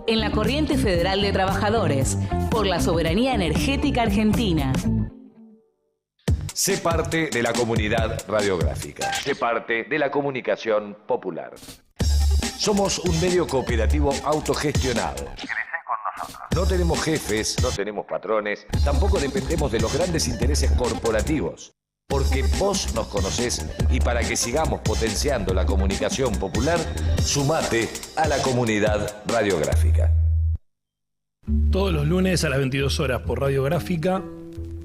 en la Corriente Federal de Trabajadores, por la soberanía energética argentina. Sé parte de la comunidad radiográfica. Sé parte de la comunicación popular. Somos un medio cooperativo autogestionado. No tenemos jefes, no tenemos patrones, tampoco dependemos de los grandes intereses corporativos. Porque vos nos conocés y para que sigamos potenciando la comunicación popular, sumate a la comunidad radiográfica. Todos los lunes a las 22 horas por Radiográfica,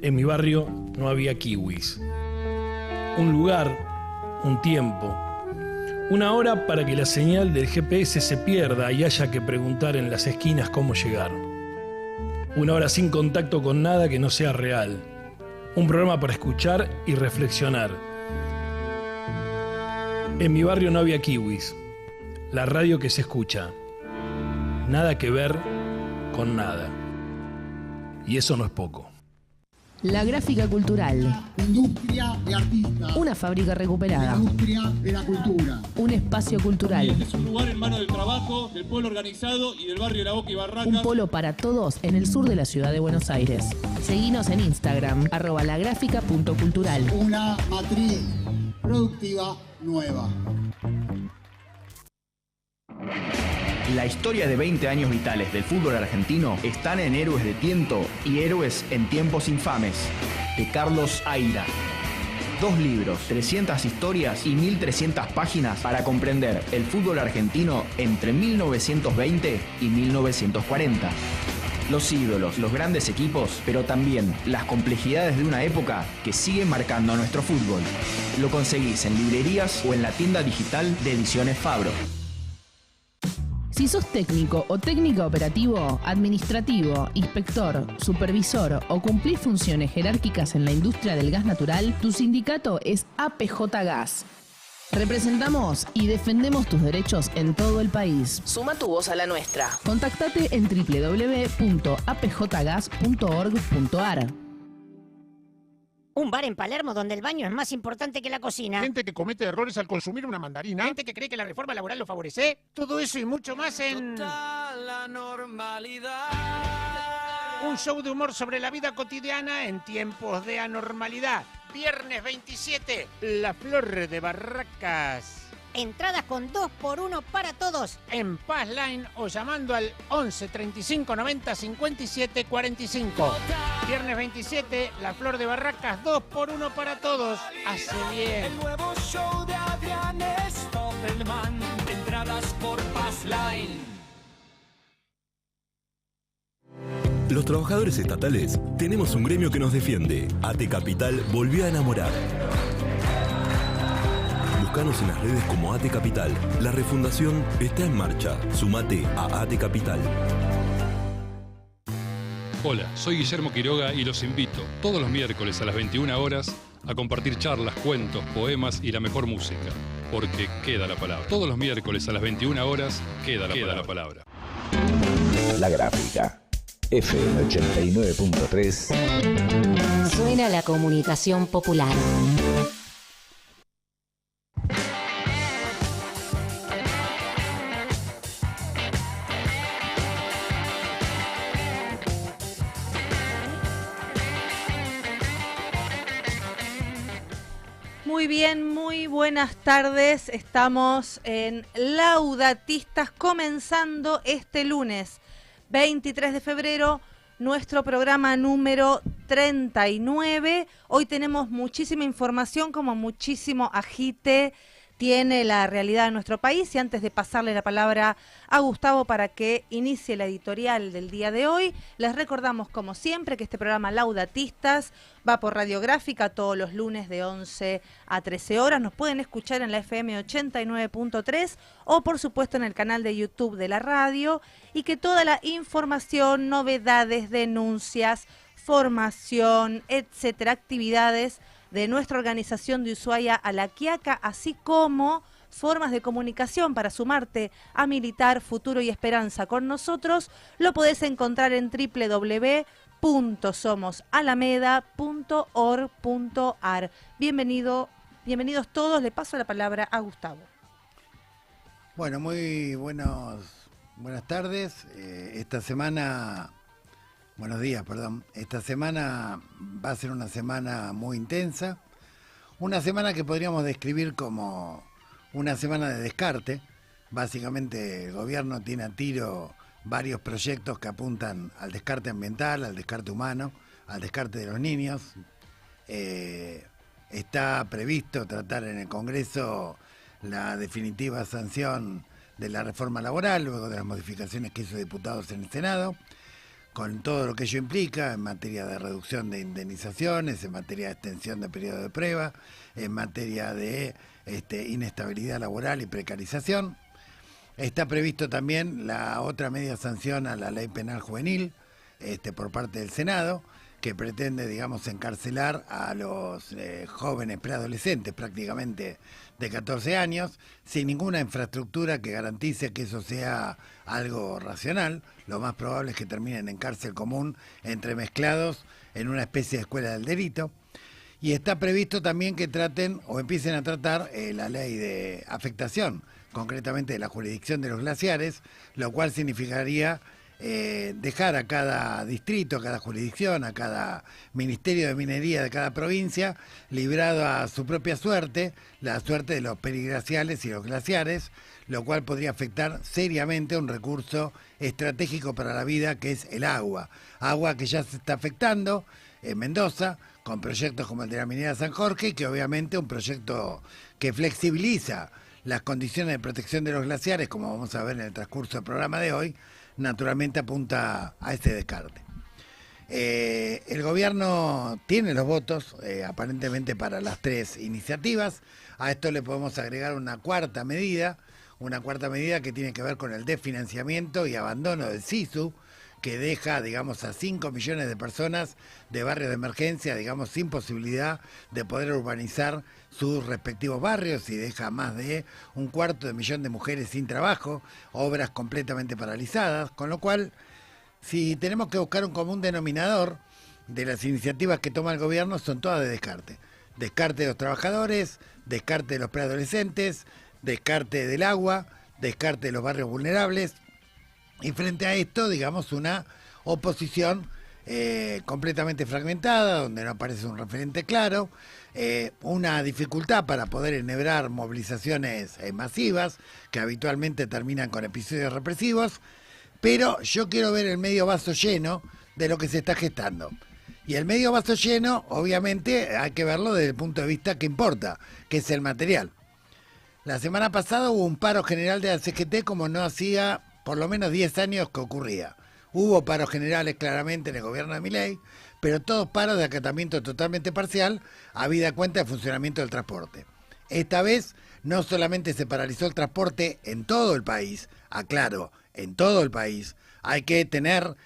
en mi barrio no había kiwis. Un lugar, un tiempo, una hora para que la señal del GPS se pierda y haya que preguntar en las esquinas cómo llegar. Una hora sin contacto con nada que no sea real. Un programa para escuchar y reflexionar. En mi barrio no había kiwis. La radio que se escucha. Nada que ver con nada. Y eso no es poco. La Gráfica Cultural. Industria de artistas. Una fábrica recuperada. Industria de la cultura. Un espacio cultural. Es un lugar en manos del trabajo, del pueblo organizado y del barrio de La Boca y Barracas. Un polo para todos en el sur de la ciudad de Buenos Aires. Seguinos en Instagram, @lagráfica.cultural. Una matriz productiva nueva. La historia de 20 años vitales del fútbol argentino están en Héroes de Tiento y Héroes en Tiempos Infames, de Carlos Aira. 2 libros, 300 historias y 1300 páginas para comprender el fútbol argentino entre 1920 y 1940. Los ídolos, los grandes equipos, pero también las complejidades de una época que sigue marcando a nuestro fútbol. Lo conseguís en librerías o en la tienda digital de Ediciones Fabro. Si sos técnico o técnica operativo, administrativo, inspector, supervisor o cumplís funciones jerárquicas en la industria del gas natural, tu sindicato es APJ Gas. Representamos y defendemos tus derechos en todo el país. Suma tu voz a la nuestra. Contactate en www.apjgas.org.ar. Un bar en Palermo donde el baño es más importante que la cocina. Gente que comete errores al consumir una mandarina. Gente que cree que la reforma laboral lo favorece. Todo eso y mucho más en... Total la normalidad. Un show de humor sobre la vida cotidiana en tiempos de anormalidad. Viernes 27, La Flor de Barracas. Entradas con 2x1 para todos. En Paz Line o llamando al 11 35 90 57 45. Viernes 27, La Flor de Barracas, 2x1 para todos. Hace bien. El nuevo show de Adrián Stoppelman. Entradas por Paz Line. Los trabajadores estatales tenemos un gremio que nos defiende. AT Capital volvió a enamorar. Búscanos en las redes como AT Capital. La refundación está en marcha. Sumate a AT Capital. Hola, soy Guillermo Quiroga y los invito todos los miércoles a las 21 horas a compartir charlas, cuentos, poemas y la mejor música. Porque queda la palabra. Todos los miércoles a las 21 horas queda la palabra. La Gráfica. FM 89.3. Suena la comunicación popular. Muy bien, muy buenas tardes. Estamos en Laudatistas comenzando este lunes 23 de febrero, nuestro programa número 39. Hoy tenemos muchísima información, como muchísimo agite tiene la realidad de nuestro país. Y antes de pasarle la palabra a Gustavo para que inicie la editorial del día de hoy, les recordamos como siempre que este programa Laudatistas va por Radiográfica todos los lunes de 11 a 13 horas. Nos pueden escuchar en la FM 89.3 o por supuesto en el canal de YouTube de la radio, y que toda la información, novedades, denuncias, formación, etcétera, actividades de nuestra organización de Ushuaia a La Quiaca, así como formas de comunicación para sumarte a Militar, Futuro y Esperanza con nosotros, lo podés encontrar en www.somosalameda.org.ar. Bienvenidos todos, le paso la palabra a Gustavo. Bueno, muy Buenas tardes. Buenos días, perdón. Esta semana va a ser una semana muy intensa. Una semana que podríamos describir como una semana de descarte. Básicamente el gobierno tiene a tiro varios proyectos que apuntan al descarte ambiental, al descarte humano, al descarte de los niños. Está previsto tratar en el Congreso la definitiva sanción de la reforma laboral, luego de las modificaciones que hizo diputados en el Senado, con todo lo que ello implica en materia de reducción de indemnizaciones, en materia de extensión de periodo de prueba, en materia de inestabilidad laboral y precarización. Está previsto también la otra media sanción a la ley penal juvenil por parte del Senado, que pretende, digamos, encarcelar a los jóvenes preadolescentes prácticamente de 14 años, sin ninguna infraestructura que garantice que eso sea algo racional. Lo más probable es que terminen en cárcel común, entremezclados en una especie de escuela del delito. Y está previsto también que traten o empiecen a tratar la ley de afectación, concretamente de la jurisdicción de los glaciares, lo cual significaría dejar a cada distrito, a cada jurisdicción, a cada ministerio de minería de cada provincia, librado a su propia suerte, la suerte de los periglaciales y los glaciares, lo cual podría afectar seriamente a un recurso estratégico para la vida que es el agua. Agua que ya se está afectando en Mendoza, con proyectos como el de la minera San Jorge, que obviamente un proyecto que flexibiliza las condiciones de protección de los glaciares, como vamos a ver en el transcurso del programa de hoy, naturalmente apunta a este descarte. El gobierno tiene los votos, aparentemente, para las tres iniciativas. A esto le podemos agregar una cuarta medida que tiene que ver con el desfinanciamiento y abandono del SISU, que deja, digamos, a 5 millones de personas de barrios de emergencia, digamos, sin posibilidad de poder urbanizar sus respectivos barrios, y deja más de 250.000 de mujeres sin trabajo, obras completamente paralizadas, con lo cual, si tenemos que buscar un común denominador de las iniciativas que toma el gobierno, son todas de descarte. Descarte de los trabajadores, descarte de los preadolescentes, descarte del agua, descarte de los barrios vulnerables. Y frente a esto, digamos, una oposición completamente fragmentada, donde no aparece un referente claro, una dificultad para poder enhebrar movilizaciones masivas, que habitualmente terminan con episodios represivos, pero yo quiero ver el medio vaso lleno de lo que se está gestando. Y el medio vaso lleno, obviamente, hay que verlo desde el punto de vista que importa, que es el material. La semana pasada hubo un paro general de la CGT como no hacía por lo menos 10 años que ocurría. Hubo paros generales claramente en el gobierno de Milei, pero todos paros de acatamiento totalmente parcial, habida cuenta del funcionamiento del transporte. Esta vez no solamente se paralizó el transporte en todo el país, aclaro, en todo el país, hay que tener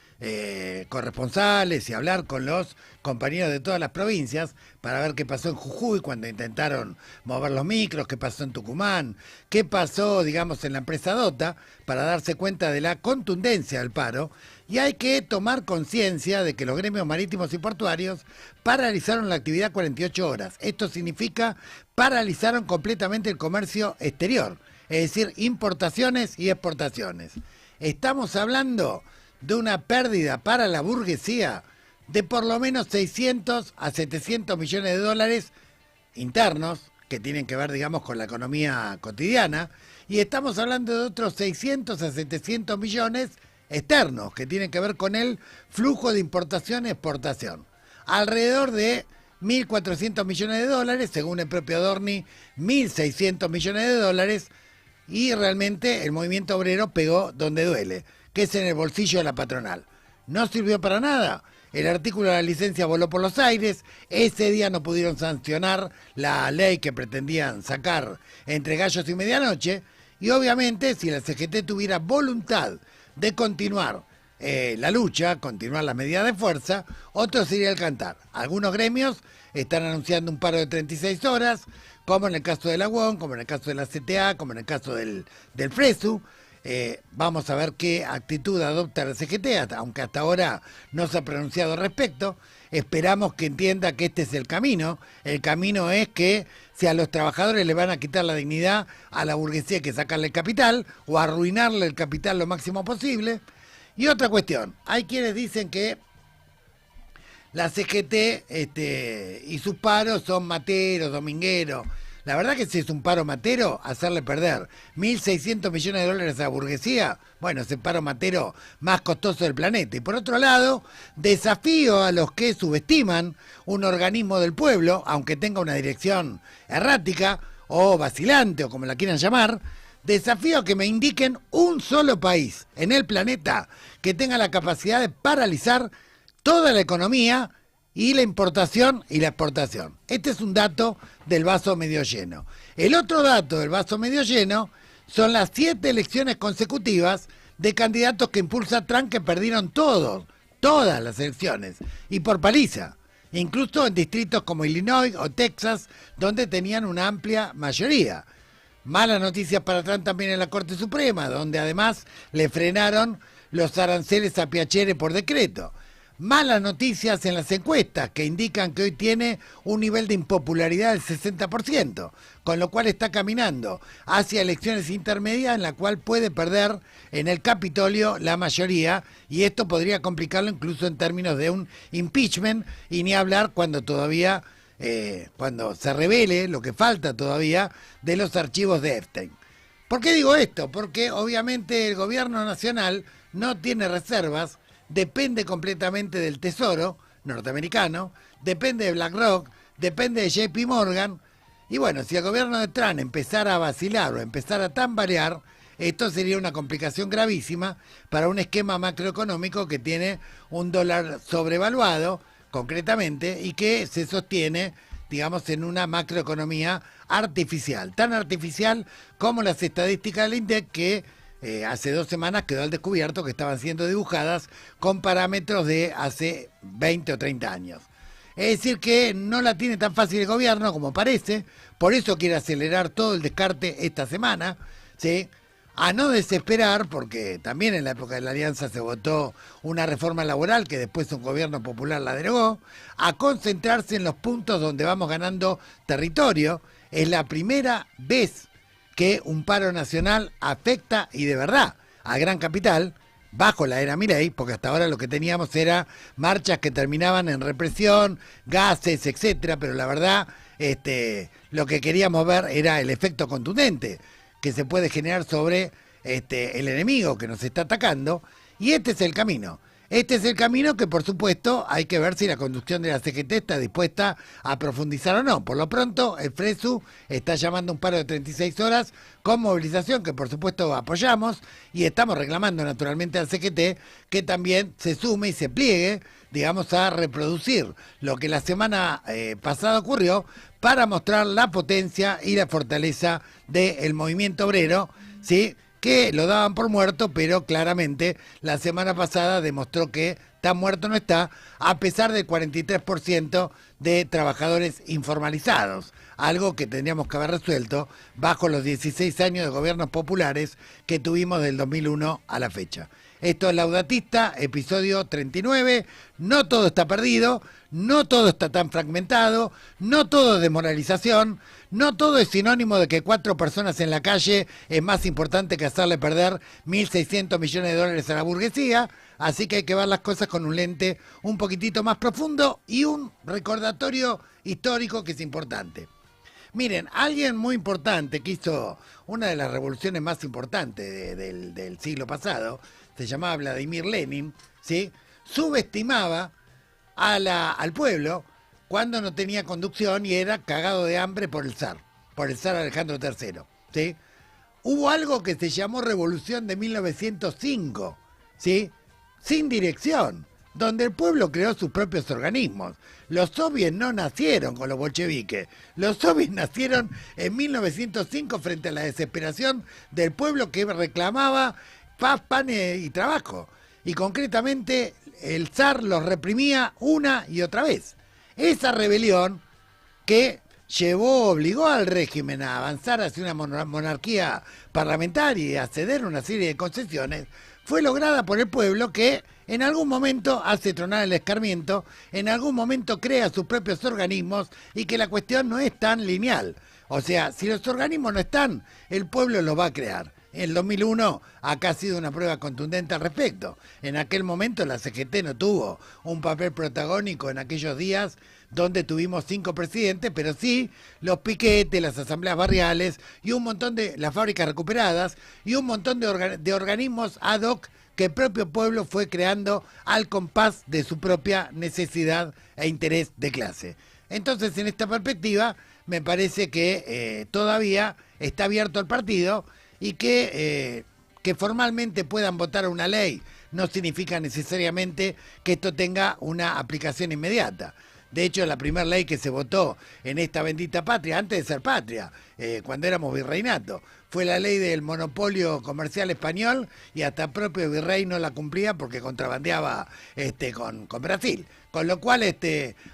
corresponsales y hablar con los compañeros de todas las provincias para ver qué pasó en Jujuy cuando intentaron mover los micros, qué pasó en Tucumán, qué pasó, digamos, en la empresa Dota, para darse cuenta de la contundencia del paro. Y hay que tomar conciencia de que los gremios marítimos y portuarios paralizaron la actividad 48 horas. Esto significa paralizaron completamente el comercio exterior, es decir, importaciones y exportaciones. Estamos hablando de una pérdida para la burguesía de por lo menos 600 a 700 millones de dólares internos, que tienen que ver, digamos, con la economía cotidiana, y estamos hablando de otros 600 a 700 millones externos, que tienen que ver con el flujo de importación y exportación. Alrededor de 1.400 millones de dólares, según el propio Adorni, 1.600 millones de dólares, y realmente el movimiento obrero pegó donde duele, que es en el bolsillo de la patronal. No sirvió para nada. El artículo de la licencia voló por los aires. Ese día no pudieron sancionar la ley que pretendían sacar entre gallos y medianoche. Y obviamente, si la CGT tuviera voluntad de continuar la lucha, continuar las medidas de fuerza, otros irían al cantar. Algunos gremios están anunciando un paro de 36 horas, como en el caso de la UON, como en el caso de la CTA, como en el caso del FRESU. Vamos a ver qué actitud adopta la CGT, aunque hasta ahora no se ha pronunciado al respecto. Esperamos que entienda que este es el camino. El camino es que si a los trabajadores le van a quitar la dignidad, a la burguesía hay que sacarle el capital o arruinarle el capital lo máximo posible. Y otra cuestión, hay quienes dicen que la CGT y sus paros son materos, domingueros. La verdad que si es un paro matero, hacerle perder 1.600 millones de dólares a la burguesía, bueno, es el paro matero más costoso del planeta. Y por otro lado, desafío a los que subestiman un organismo del pueblo, aunque tenga una dirección errática o vacilante o como la quieran llamar, desafío a que me indiquen un solo país en el planeta que tenga la capacidad de paralizar toda la economía y la importación y la exportación. Este es un dato del vaso medio lleno. El otro dato del vaso medio lleno son las 7 elecciones consecutivas de candidatos que impulsa Trump que perdieron todas las elecciones, y por paliza, incluso en distritos como Illinois o Texas, donde tenían una amplia mayoría. Malas noticias para Trump también en la Corte Suprema, donde además le frenaron los aranceles a Piacere por decreto. Malas noticias en las encuestas, que indican que hoy tiene un nivel de impopularidad del 60%, con lo cual está caminando hacia elecciones intermedias en la cual puede perder en el Capitolio la mayoría, y esto podría complicarlo incluso en términos de un impeachment, y ni hablar cuando todavía, cuando se revele lo que falta todavía de los archivos de Epstein. ¿Por qué digo esto? Porque obviamente el gobierno nacional no tiene reservas, depende completamente del Tesoro norteamericano, depende de BlackRock, depende de JP Morgan, y bueno, si el gobierno de Trump empezara a vacilar o empezara a tambalear, esto sería una complicación gravísima para un esquema macroeconómico que tiene un dólar sobrevaluado, concretamente, y que se sostiene, digamos, en una macroeconomía artificial, tan artificial como las estadísticas del INDEC, que hace 2 semanas quedó al descubierto que estaban siendo dibujadas con parámetros de hace 20 o 30 años. Es decir, que no la tiene tan fácil el gobierno como parece, por eso quiere acelerar todo el descarte esta semana, ¿sí? A no desesperar, porque también en la época de la Alianza se votó una reforma laboral que después un gobierno popular la derogó, a concentrarse en los puntos donde vamos ganando territorio. Es la primera vez que un paro nacional afecta, y de verdad, a Gran Capital, bajo la era Milei, porque hasta ahora lo que teníamos era marchas que terminaban en represión, gases, etcétera, pero la verdad, lo que queríamos ver era el efecto contundente que se puede generar sobre el enemigo que nos está atacando, y este es el camino. Este es el camino que, por supuesto, hay que ver si la conducción de la CGT está dispuesta a profundizar o no. Por lo pronto, el FRESU está llamando a un paro de 36 horas con movilización, que por supuesto apoyamos, y estamos reclamando naturalmente al CGT que también se sume y se pliegue, digamos, a reproducir lo que la semana pasada ocurrió para mostrar la potencia y la fortaleza del movimiento obrero, ¿sí?, que lo daban por muerto, pero claramente la semana pasada demostró que tan muerto no está, a pesar del 43% de trabajadores informalizados, algo que tendríamos que haber resuelto bajo los 16 años de gobiernos populares que tuvimos del 2001 a la fecha. Esto es Laudatista, episodio 39. No todo está perdido, no todo está tan fragmentado, no todo es desmoralización, no todo es sinónimo de que 4 personas en la calle es más importante que hacerle perder 1.600 millones de dólares a la burguesía, así que hay que ver las cosas con un lente un poquitito más profundo y un recordatorio histórico que es importante. Miren, alguien muy importante que hizo una de las revoluciones más importantes del siglo pasado, se llamaba Vladimir Lenin, ¿sí?, subestimaba al pueblo cuando no tenía conducción y era cagado de hambre por el zar Alejandro III, ¿sí? Hubo algo que se llamó Revolución de 1905, ¿sí?, sin dirección, donde el pueblo creó sus propios organismos. Los soviets no nacieron con los bolcheviques, los soviets nacieron en 1905 frente a la desesperación del pueblo que reclamaba paz, pan y trabajo. Y concretamente el zar los reprimía una y otra vez. Esa rebelión, que obligó al régimen a avanzar hacia una monarquía parlamentaria y a ceder una serie de concesiones, fue lograda por el pueblo que en algún momento hace tronar el escarmiento, en algún momento crea sus propios organismos y que la cuestión no es tan lineal. O sea, si los organismos no están, el pueblo los va a crear. En el 2001 acá ha sido una prueba contundente al respecto. En aquel momento la CGT no tuvo un papel protagónico en aquellos días donde tuvimos 5 presidentes, pero sí los piquetes, las asambleas barriales y un montón de las fábricas recuperadas y un montón de organismos ad hoc que el propio pueblo fue creando al compás de su propia necesidad e interés de clase. Entonces, en esta perspectiva, me parece que todavía está abierto el partido y que formalmente puedan votar una ley no significa necesariamente que esto tenga una aplicación inmediata. De hecho, la primera ley que se votó en esta bendita patria, antes de ser patria, cuando éramos virreinato, fue la ley del monopolio comercial español y hasta el propio virrey no la cumplía porque contrabandeaba con Brasil. Con lo cual,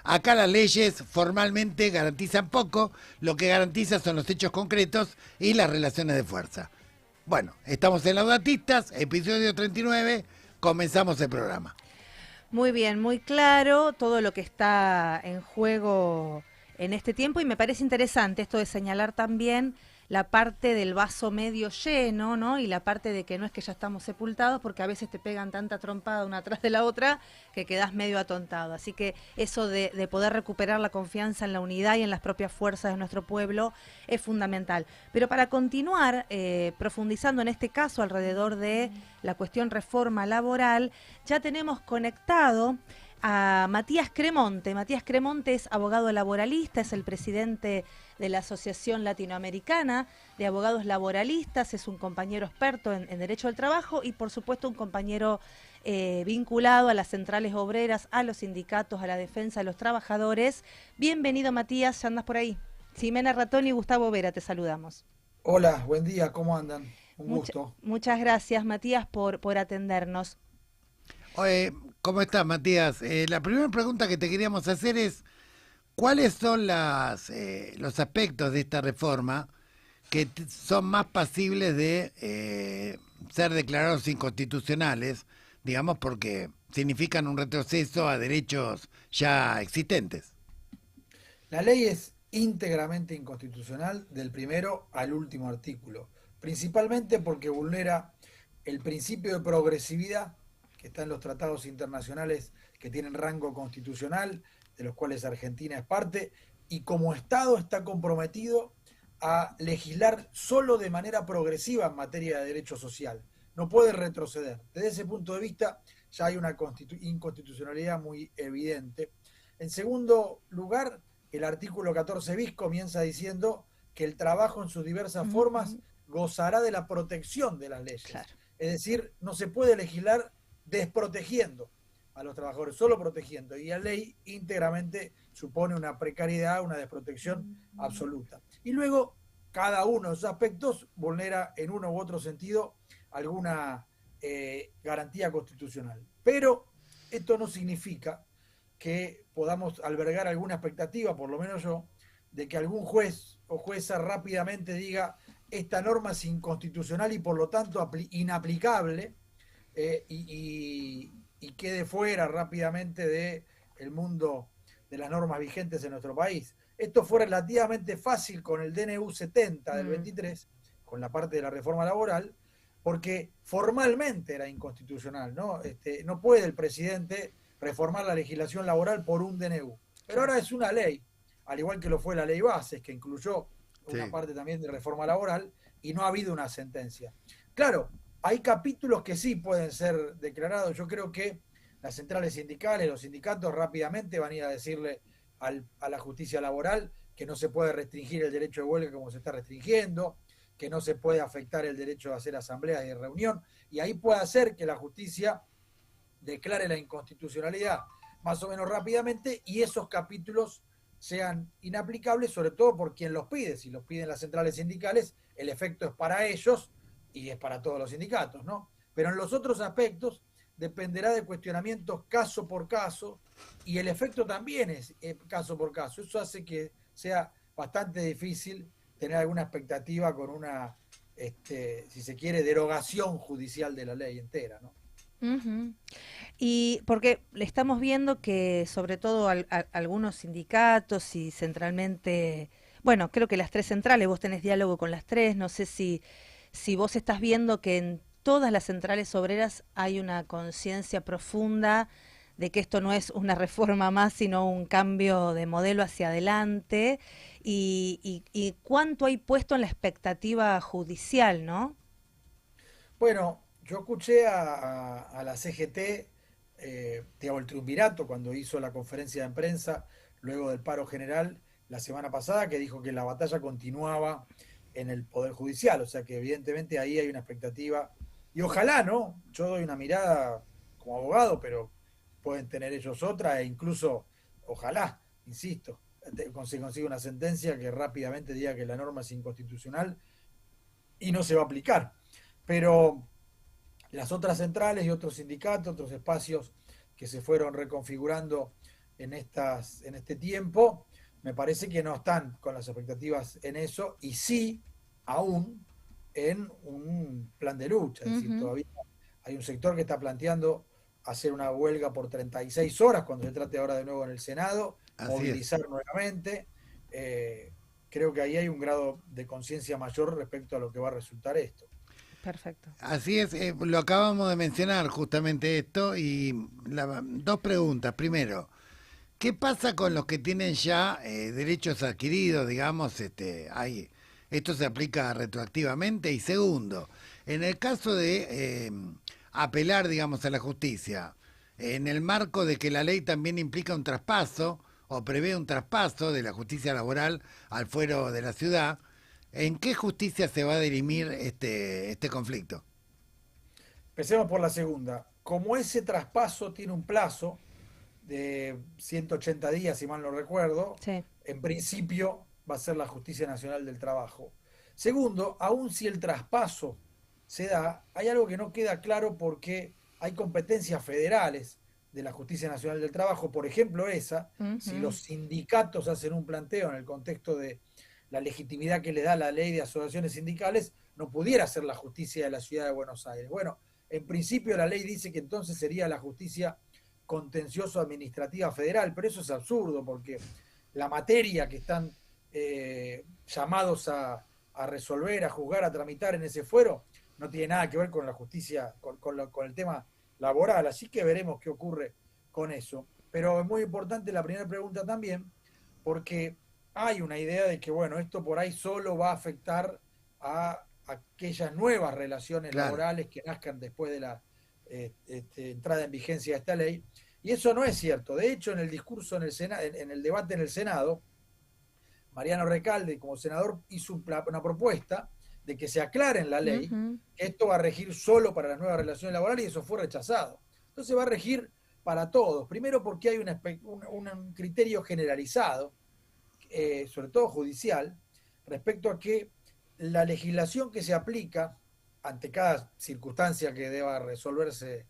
acá las leyes formalmente garantizan poco, lo que garantiza son los hechos concretos y las relaciones de fuerza. Bueno, estamos en Laudatistas, episodio 39, comenzamos el programa. Muy bien, muy claro todo lo que está en juego en este tiempo y me parece interesante esto de señalar también la parte del vaso medio lleno, ¿no? Y la parte de que no es que ya estamos sepultados, porque a veces te pegan tanta trompada una tras de la otra que quedás medio atontado. Así que eso de poder recuperar la confianza en la unidad y en las propias fuerzas de nuestro pueblo es fundamental. Pero para continuar profundizando en este caso alrededor de la cuestión reforma laboral, ya tenemos conectado a Matías Cremonte. Matías Cremonte es abogado laboralista, es el presidente de la Asociación Latinoamericana de Abogados Laboralistas, es un compañero experto en Derecho al Trabajo y por supuesto un compañero vinculado a las centrales obreras, a los sindicatos, a la defensa de los trabajadores. Bienvenido Matías, ya andas por ahí. Ximena Ratón y Gustavo Vera, te saludamos. Hola, buen día, ¿cómo andan? Un gusto. Muchas gracias Matías por atendernos. Oye, ¿cómo estás, Matías? La primera pregunta que te queríamos hacer es, ¿cuáles son los aspectos de esta reforma que son más pasibles de ser declarados inconstitucionales, digamos, porque significan un retroceso a derechos ya existentes? La ley es íntegramente inconstitucional del primero al último artículo, principalmente porque vulnera el principio de progresividad que está en los tratados internacionales que tienen rango constitucional, de los cuales Argentina es parte, y como Estado está comprometido a legislar solo de manera progresiva en materia de derecho social. No puede retroceder. Desde ese punto de vista ya hay una inconstitucionalidad muy evidente. En segundo lugar, el artículo 14 bis comienza diciendo que el trabajo en sus diversas formas gozará de la protección de las leyes. Claro. Es decir, no se puede legislar desprotegiendo a los trabajadores, solo protegiendo, y la ley íntegramente supone una precariedad, una desprotección absoluta. Y luego, cada uno de esos aspectos vulnera en uno u otro sentido alguna garantía constitucional. Pero esto no significa que podamos albergar alguna expectativa, por lo menos yo, de que algún juez o jueza rápidamente diga esta norma es inconstitucional y por lo tanto inaplicable, y quede fuera rápidamente del mundo de las normas vigentes en nuestro país. Esto fue relativamente fácil con el DNU 70 del 23, con la parte de la reforma laboral, porque formalmente era inconstitucional, ¿no? No puede el presidente reformar la legislación laboral por un DNU. Pero ahora es una ley, al igual que lo fue la ley Bases, que incluyó una parte también de reforma laboral, y no ha habido una sentencia. Claro, hay capítulos que sí pueden ser declarados. Yo creo que las centrales sindicales, los sindicatos rápidamente van a ir a decirle a la justicia laboral que no se puede restringir el derecho de huelga como se está restringiendo, que no se puede afectar el derecho de hacer asamblea y reunión, y ahí puede hacer que la justicia declare la inconstitucionalidad más o menos rápidamente y esos capítulos sean inaplicables, sobre todo por quien los pide. Si los piden las centrales sindicales, el efecto es para ellos y es para todos los sindicatos, ¿no? Pero en los otros aspectos dependerá de cuestionamientos caso por caso y el efecto también es caso por caso. Eso hace que sea bastante difícil tener alguna expectativa con una, si se quiere, derogación judicial de la ley entera, ¿no? Ujú. Y porque le estamos viendo que sobre todo algunos sindicatos y centralmente, bueno, creo que las tres centrales, vos tenés diálogo con las tres, no sé si vos estás viendo que en todas las centrales obreras hay una conciencia profunda de que esto no es una reforma más, sino un cambio de modelo hacia adelante, y cuánto hay puesto en la expectativa judicial, ¿no? Bueno, yo escuché a la CGT, digamos, el triunvirato, cuando hizo la conferencia de prensa luego del paro general la semana pasada, que dijo que la batalla continuaba en el Poder Judicial, o sea que evidentemente ahí hay una expectativa, y ojalá, ¿no? Yo doy una mirada como abogado, pero pueden tener ellos otra, e incluso, ojalá, insisto, se consigue una sentencia que rápidamente diga que la norma es inconstitucional y no se va a aplicar. Pero las otras centrales y otros sindicatos, otros espacios que se fueron reconfigurando en este tiempo, me parece que no están con las expectativas en eso, y sí, aún, en un plan de lucha. Es decir, todavía hay un sector que está planteando hacer una huelga por 36 horas cuando se trate ahora de nuevo en el Senado, movilizar nuevamente. Creo que ahí hay un grado de conciencia mayor respecto a lo que va a resultar esto. Perfecto. Así es, lo acabamos de mencionar justamente esto, y dos preguntas. Primero, ¿qué pasa con los que tienen ya derechos adquiridos, digamos? ¿Esto se aplica retroactivamente? Y segundo, en el caso de apelar, digamos, a la justicia, en el marco de que la ley también implica un traspaso, o prevé un traspaso de la justicia laboral al fuero de la ciudad, ¿en qué justicia se va a dirimir este conflicto? Empecemos por la segunda. Como ese traspaso tiene un plazo de 180 días, si mal no recuerdo, sí, en principio va a ser la Justicia Nacional del Trabajo. Segundo, aun si el traspaso se da, hay algo que no queda claro, porque hay competencias federales de la Justicia Nacional del Trabajo, por ejemplo esa, si los sindicatos hacen un planteo en el contexto de la legitimidad que le da la ley de asociaciones sindicales, no pudiera ser la justicia de la ciudad de Buenos Aires. Bueno, en principio la ley dice que entonces sería la justicia contencioso-administrativa federal, pero eso es absurdo, porque la materia que están llamados a resolver, a juzgar, a tramitar en ese fuero, no tiene nada que ver con la justicia, con el tema laboral, así que veremos qué ocurre con eso. Pero es muy importante la primera pregunta también, porque hay una idea de que, bueno, esto por ahí solo va a afectar a aquellas nuevas relaciones laborales que nazcan después de la entrada en vigencia de esta ley, y eso no es cierto. De hecho, en el discurso en el debate en el Senado, Mariano Recalde, como senador, hizo una propuesta de que se aclare en la ley que esto va a regir solo para las nuevas relaciones laborales, y eso fue rechazado. Entonces va a regir para todos. Primero porque hay un criterio generalizado, sobre todo judicial, respecto a que la legislación que se aplica ante cada circunstancia que deba resolverse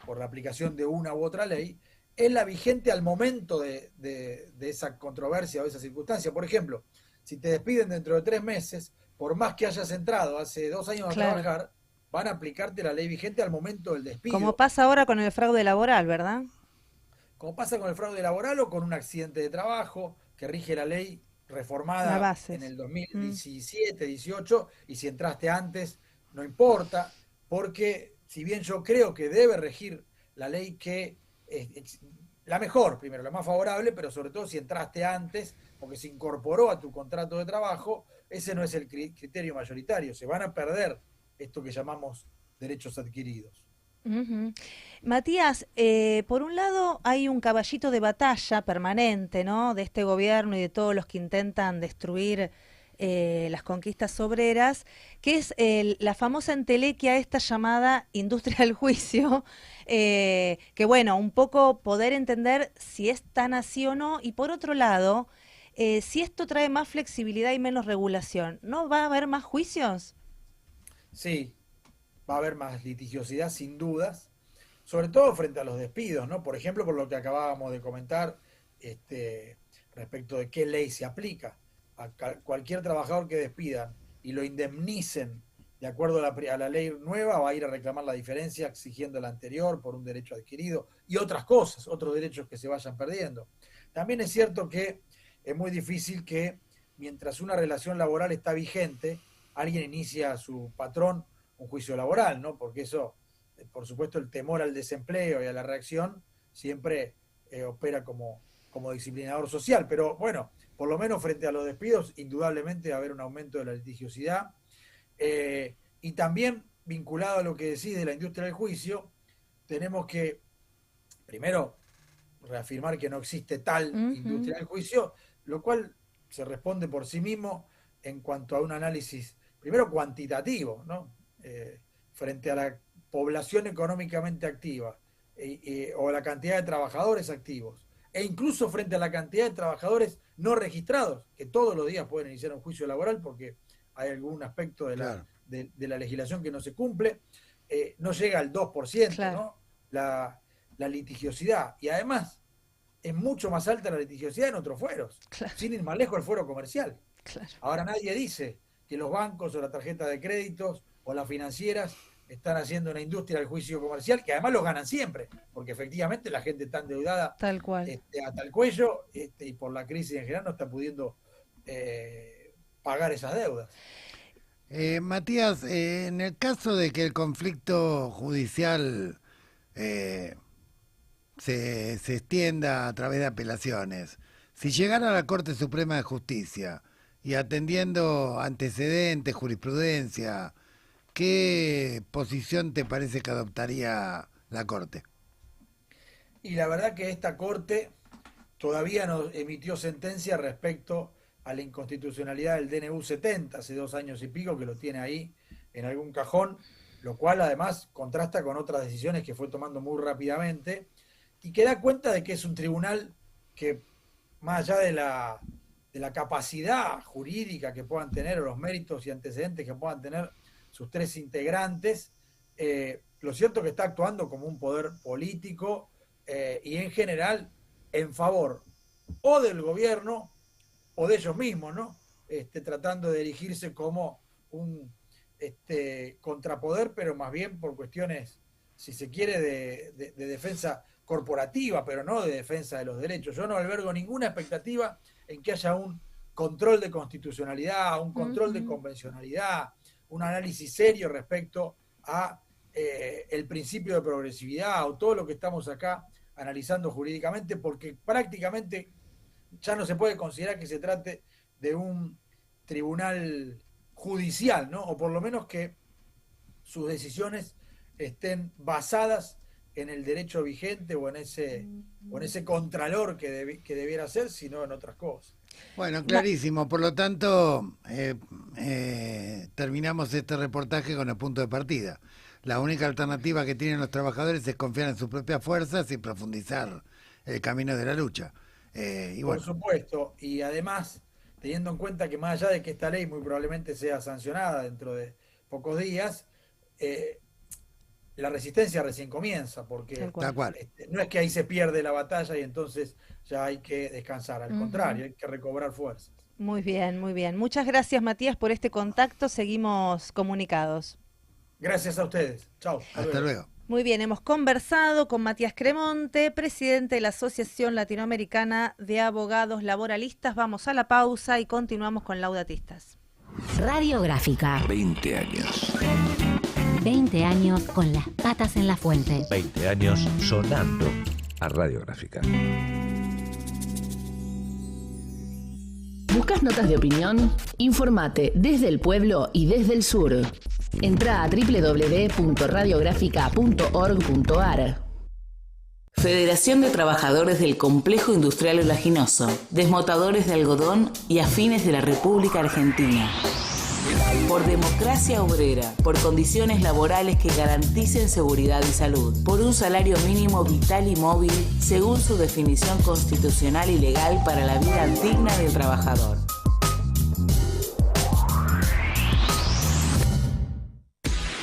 por la aplicación de una u otra ley, es la vigente al momento de esa controversia o esa circunstancia. Por ejemplo, si te despiden dentro de 3 meses, por más que hayas entrado hace 2 años a trabajar, van a aplicarte la ley vigente al momento del despido. Como pasa ahora con el fraude laboral, ¿verdad? Como pasa con el fraude laboral o con un accidente de trabajo, que rige la ley reformada en el 2017, 18, y si entraste antes, no importa, porque si bien yo creo que debe regir la ley que la mejor, primero, la más favorable, pero sobre todo si entraste antes, porque se incorporó a tu contrato de trabajo, ese no es el criterio mayoritario. Se van a perder esto que llamamos derechos adquiridos. Matías, por un lado hay un caballito de batalla permanente, ¿no?, de este gobierno y de todos los que intentan destruir las conquistas obreras, que es la famosa entelequia esta llamada industria del juicio, que bueno, un poco poder entender si es tan así o no, y por otro lado, si esto trae más flexibilidad y menos regulación, ¿no va a haber más juicios? Sí, va a haber más litigiosidad sin dudas, sobre todo frente a los despidos, ¿no? Por ejemplo, por lo que acabábamos de comentar respecto de qué ley se aplica. A cualquier trabajador que despidan y lo indemnicen de acuerdo a la ley nueva, va a ir a reclamar la diferencia exigiendo la anterior por un derecho adquirido y otras cosas, otros derechos que se vayan perdiendo. También es cierto que es muy difícil que mientras una relación laboral está vigente, alguien inicia a su patrón un juicio laboral, ¿no? Porque eso, por supuesto, el temor al desempleo y a la reacción siempre opera como disciplinador social. Pero bueno, por lo menos frente a los despidos, indudablemente va a haber un aumento de la litigiosidad. Y también, vinculado a lo que decís de la industria del juicio, tenemos que, primero, reafirmar que no existe tal industria del juicio, lo cual se responde por sí mismo en cuanto a un análisis, primero cuantitativo, ¿no? Frente a la población económicamente activa o la cantidad de trabajadores activos, e incluso frente a la cantidad de trabajadores no registrados, que todos los días pueden iniciar un juicio laboral porque hay algún aspecto de la legislación que no se cumple, no llega al 2%, claro, ¿no? La litigiosidad. Y además es mucho más alta la litigiosidad en otros fueros, claro, sin ir más lejos el fuero comercial. Claro. Ahora nadie dice que los bancos o la tarjeta de créditos o las financieras están haciendo una industria del juicio comercial, que además los ganan siempre, porque efectivamente la gente está endeudada tal cual, hasta el cuello, y por la crisis en general no está pudiendo pagar esas deudas. Matías, en el caso de que el conflicto judicial se extienda a través de apelaciones, si llegara a la Corte Suprema de Justicia y atendiendo antecedentes, jurisprudencia, ¿qué posición te parece que adoptaría la Corte? Y la verdad que esta Corte todavía no emitió sentencia respecto a la inconstitucionalidad del DNU 70, hace 2 años y pico que lo tiene ahí en algún cajón, lo cual además contrasta con otras decisiones que fue tomando muy rápidamente y que da cuenta de que es un tribunal que, más allá de la capacidad jurídica que puedan tener o los méritos y antecedentes que puedan tener sus 3 integrantes, lo cierto es que está actuando como un poder político y en general en favor o del gobierno o de ellos mismos, ¿no? Tratando de erigirse como un contrapoder, pero más bien por cuestiones, si se quiere, de defensa corporativa, pero no de defensa de los derechos. Yo no albergo ninguna expectativa en que haya un control de constitucionalidad, un control de convencionalidad, un análisis serio respecto a el principio de progresividad o todo lo que estamos acá analizando jurídicamente, porque prácticamente ya no se puede considerar que se trate de un tribunal judicial, ¿no? O por lo menos que sus decisiones estén basadas en el derecho vigente o en ese contralor que debiera ser, sino en otras cosas. Bueno, clarísimo. Por lo tanto, terminamos este reportaje con el punto de partida. La única alternativa que tienen los trabajadores es confiar en sus propias fuerzas y profundizar el camino de la lucha. Y bueno. Por supuesto, y además, teniendo en cuenta que más allá de que esta ley muy probablemente sea sancionada dentro de pocos días, la resistencia recién comienza, porque no es que ahí se pierde la batalla y entonces ya hay que descansar, al contrario, hay que recobrar fuerzas. Muy bien, muy bien. Muchas gracias, Matías, por este contacto. Seguimos comunicados. Gracias a ustedes. Chao. Hasta luego. Muy bien, hemos conversado con Matías Cremonte, presidente de la Asociación Latinoamericana de Abogados Laboralistas. Vamos a la pausa y continuamos con Laudatistas. Radiográfica. 20 años. 20 años con las patas en la fuente. 20 años sonando a Radiográfica. ¿Buscas notas de opinión? Informate desde el pueblo y desde el sur. Entra a www.radiografica.org.ar. Federación de Trabajadores del Complejo Industrial Oleaginoso, desmotadores de algodón y afines de la República Argentina. Por democracia obrera, por condiciones laborales que garanticen seguridad y salud, por un salario mínimo vital y móvil según su definición constitucional y legal para la vida digna del trabajador.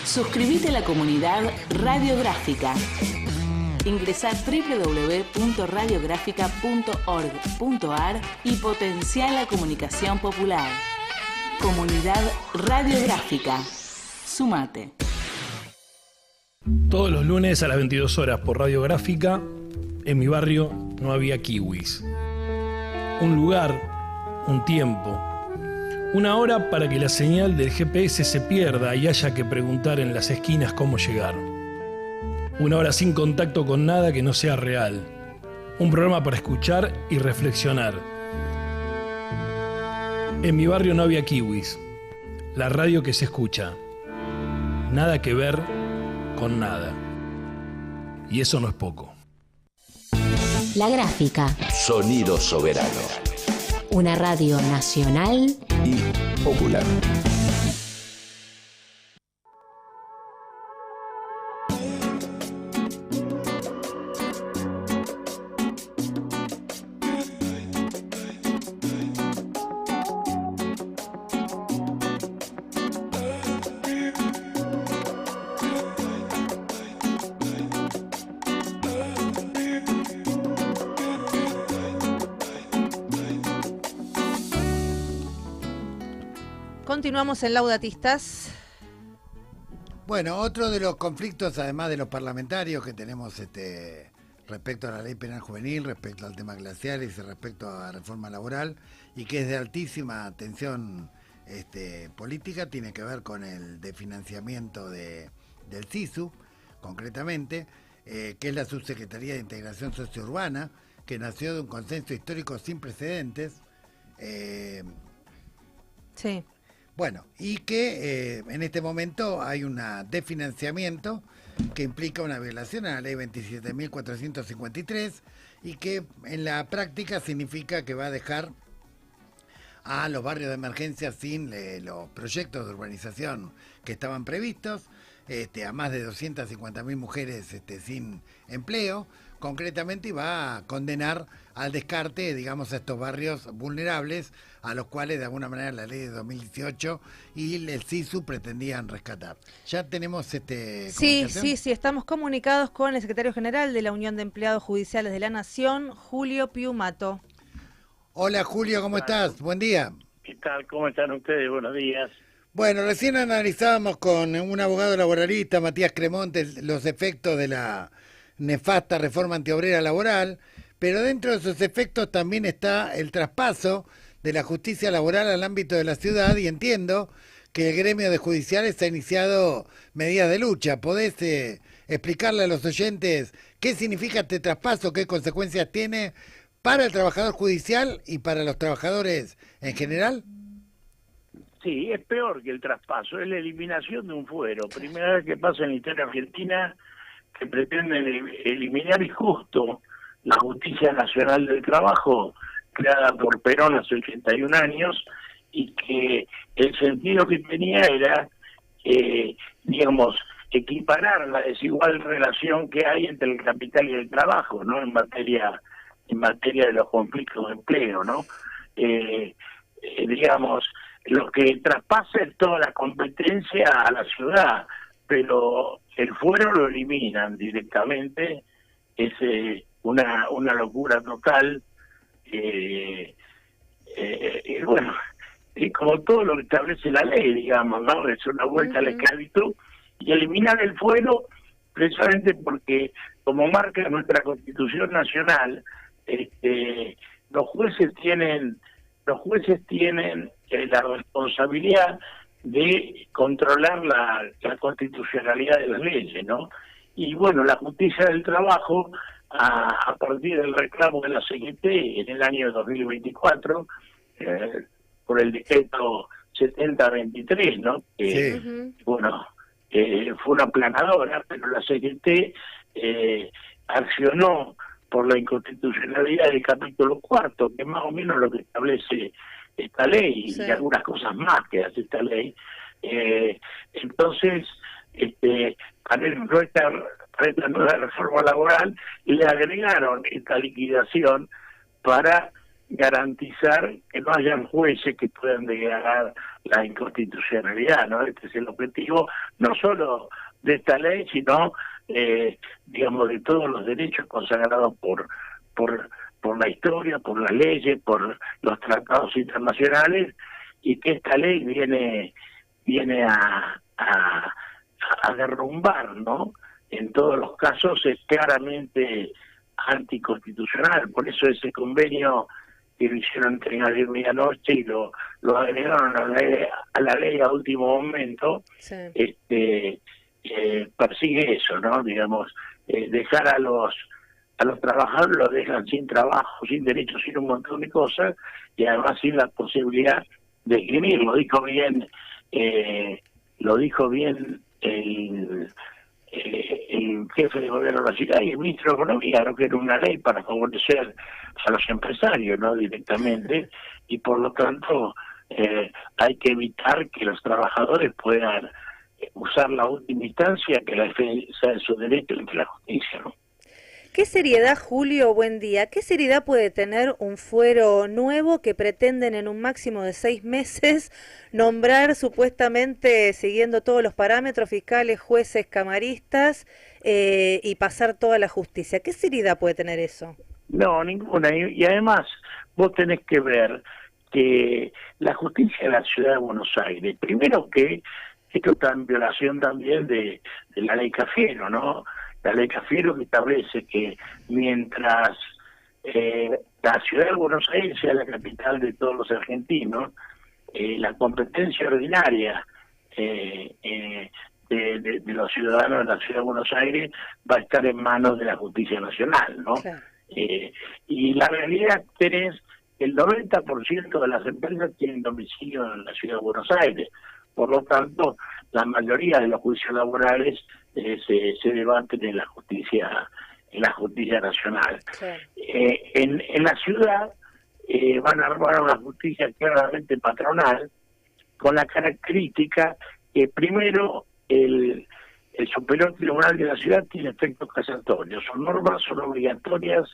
Suscríbete a la comunidad Radiográfica. Ingresá a www.radiográfica.org.ar y potenciá la comunicación popular. Comunidad Radiográfica. Sumate. Todos los lunes a las 22 horas por Radiográfica, en mi barrio no había kiwis. Un lugar, un tiempo, una hora para que la señal del GPS se pierda y haya que preguntar en las esquinas cómo llegar. Una hora sin contacto con nada que no sea real. Un programa para escuchar y reflexionar. En mi barrio no había kiwis. La radio que se escucha. Nada que ver con nada. Y eso no es poco. La Gráfica. Sonido soberano. Una radio nacional y popular. Continuamos en Laudatistas. Bueno, otro de los conflictos, además de los parlamentarios que tenemos respecto a la ley penal juvenil, respecto al tema glaciares y respecto a la reforma laboral, y que es de altísima tensión política, tiene que ver con el desfinanciamiento del SISU, concretamente, que es la Subsecretaría de Integración Sociourbana, que nació de un consenso histórico sin precedentes. Sí. Bueno, y que en este momento hay un desfinanciamiento que implica una violación a la ley 27.453 y que en la práctica significa que va a dejar a los barrios de emergencia sin los proyectos de urbanización que estaban previstos, a más de 250.000 mujeres sin empleo, concretamente, y va a condenar al descarte, digamos, a estos barrios vulnerables, a los cuales de alguna manera la ley de 2018 y el SISU pretendían rescatar. Ya tenemos Sí, estamos comunicados con el secretario general de la Unión de Empleados Judiciales de la Nación, Julio Piumato. Hola Julio, ¿cómo estás? Buen día. ¿Qué tal? ¿Cómo están ustedes? Buenos días. Bueno, recién analizábamos con un abogado laboralista, Matías Cremonte, los efectos de la nefasta reforma antiobrera laboral, pero dentro de esos efectos también está el traspaso de la justicia laboral al ámbito de la ciudad, y entiendo que el gremio de judiciales ha iniciado medidas de lucha. ¿Podés explicarle a los oyentes qué significa este traspaso, qué consecuencias tiene para el trabajador judicial y para los trabajadores en general? Sí, es peor que el traspaso, es la eliminación de un fuero. Primera vez que pasa en la historia argentina que pretenden eliminar injusto la Justicia Nacional del Trabajo, creada por Perón hace 81 años, y que el sentido que tenía era, digamos, equiparar la desigual relación que hay entre el capital y el trabajo, ¿no? En materia de los conflictos de empleo, ¿no? Digamos, lo que traspasa es toda la competencia a la ciudad, pero el fuero lo eliminan directamente. Es una locura total. Y bueno, y como todo lo que establece la ley, digamos, ¿no? Es una vuelta a la esclavitud, y eliminar el fuero precisamente porque, como marca nuestra Constitución Nacional, los jueces tienen la responsabilidad de controlar la constitucionalidad de las leyes, ¿no? Y bueno, la justicia del trabajo, a partir del reclamo de la CGT en el año 2024, por el decreto 7023, ¿no? Bueno, fue una aplanadora, pero la CGT accionó por la inconstitucionalidad del capítulo 4, que es más o menos lo que establece esta ley, y algunas cosas más que hace esta ley. Entonces, para esta nueva reforma laboral le agregaron esta liquidación para garantizar que no hayan jueces que puedan declarar la inconstitucionalidad, ¿no? Este es el objetivo, no solo de esta ley, sino digamos, de todos los derechos consagrados por la historia, por las leyes, por los tratados internacionales, y que esta ley viene a derrumbar, ¿no? En todos los casos es claramente anticonstitucional. Por eso ese convenio que lo hicieron entre ayer y medianoche y lo agregaron a la ley a último momento, Sí. Persigue eso, ¿no? Digamos, dejar a los trabajadores, los dejan sin trabajo, sin derechos, sin un montón de cosas, y además sin la posibilidad de escribir. Lo dijo bien el jefe de gobierno de la ciudad y el ministro de Economía, ¿no? Que era una ley para favorecer a los empresarios, ¿no? Directamente, y por lo tanto hay que evitar que los trabajadores puedan usar la última instancia, que la defensa de sus derechos ante la justicia, ¿no? ¿Qué seriedad, Julio? Buen día. ¿Qué seriedad puede tener un fuero nuevo que pretenden en un máximo de 6 meses nombrar supuestamente siguiendo todos los parámetros fiscales, jueces, camaristas y pasar toda la justicia? ¿Qué seriedad puede tener eso? No, ninguna. Y además vos tenés que ver que la justicia de la Ciudad de Buenos Aires, primero que esto está en violación también de la ley Cafiero, ¿no? La ley Cafiero que establece que mientras la Ciudad de Buenos Aires sea la capital de todos los argentinos, la competencia ordinaria de los ciudadanos de la Ciudad de Buenos Aires va a estar en manos de la Justicia Nacional, ¿no? Claro. Y la realidad es que el 90% de las empresas tienen domicilio en la Ciudad de Buenos Aires. Por lo tanto, la mayoría de los juicios laborales se debaten en la justicia nacional. Claro. En la ciudad van a armar una justicia claramente patronal, con la característica que primero el Superior Tribunal de la Ciudad tiene efectos casatorios. Son normas, son obligatorias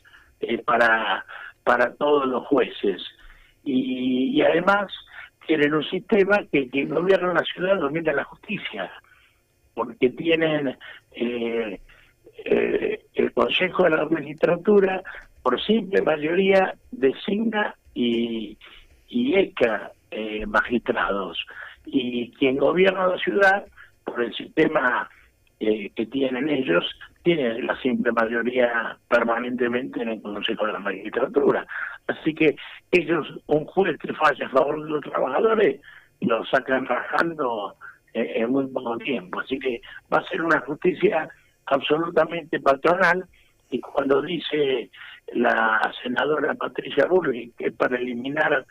para todos los jueces. Y además tienen un sistema que quien gobierna la ciudad domina la justicia, porque tienen el Consejo de la Magistratura, por simple mayoría, designa y eca magistrados. Y quien gobierna la ciudad, por el sistema que tienen ellos, tiene la simple mayoría permanentemente en el Consejo de la Magistratura. Así que ellos, un juez que falla a favor de los trabajadores, lo sacan rajando en muy poco tiempo. Así que va a ser una justicia absolutamente patronal, y cuando dice la senadora Patricia Bullrich que es para eliminar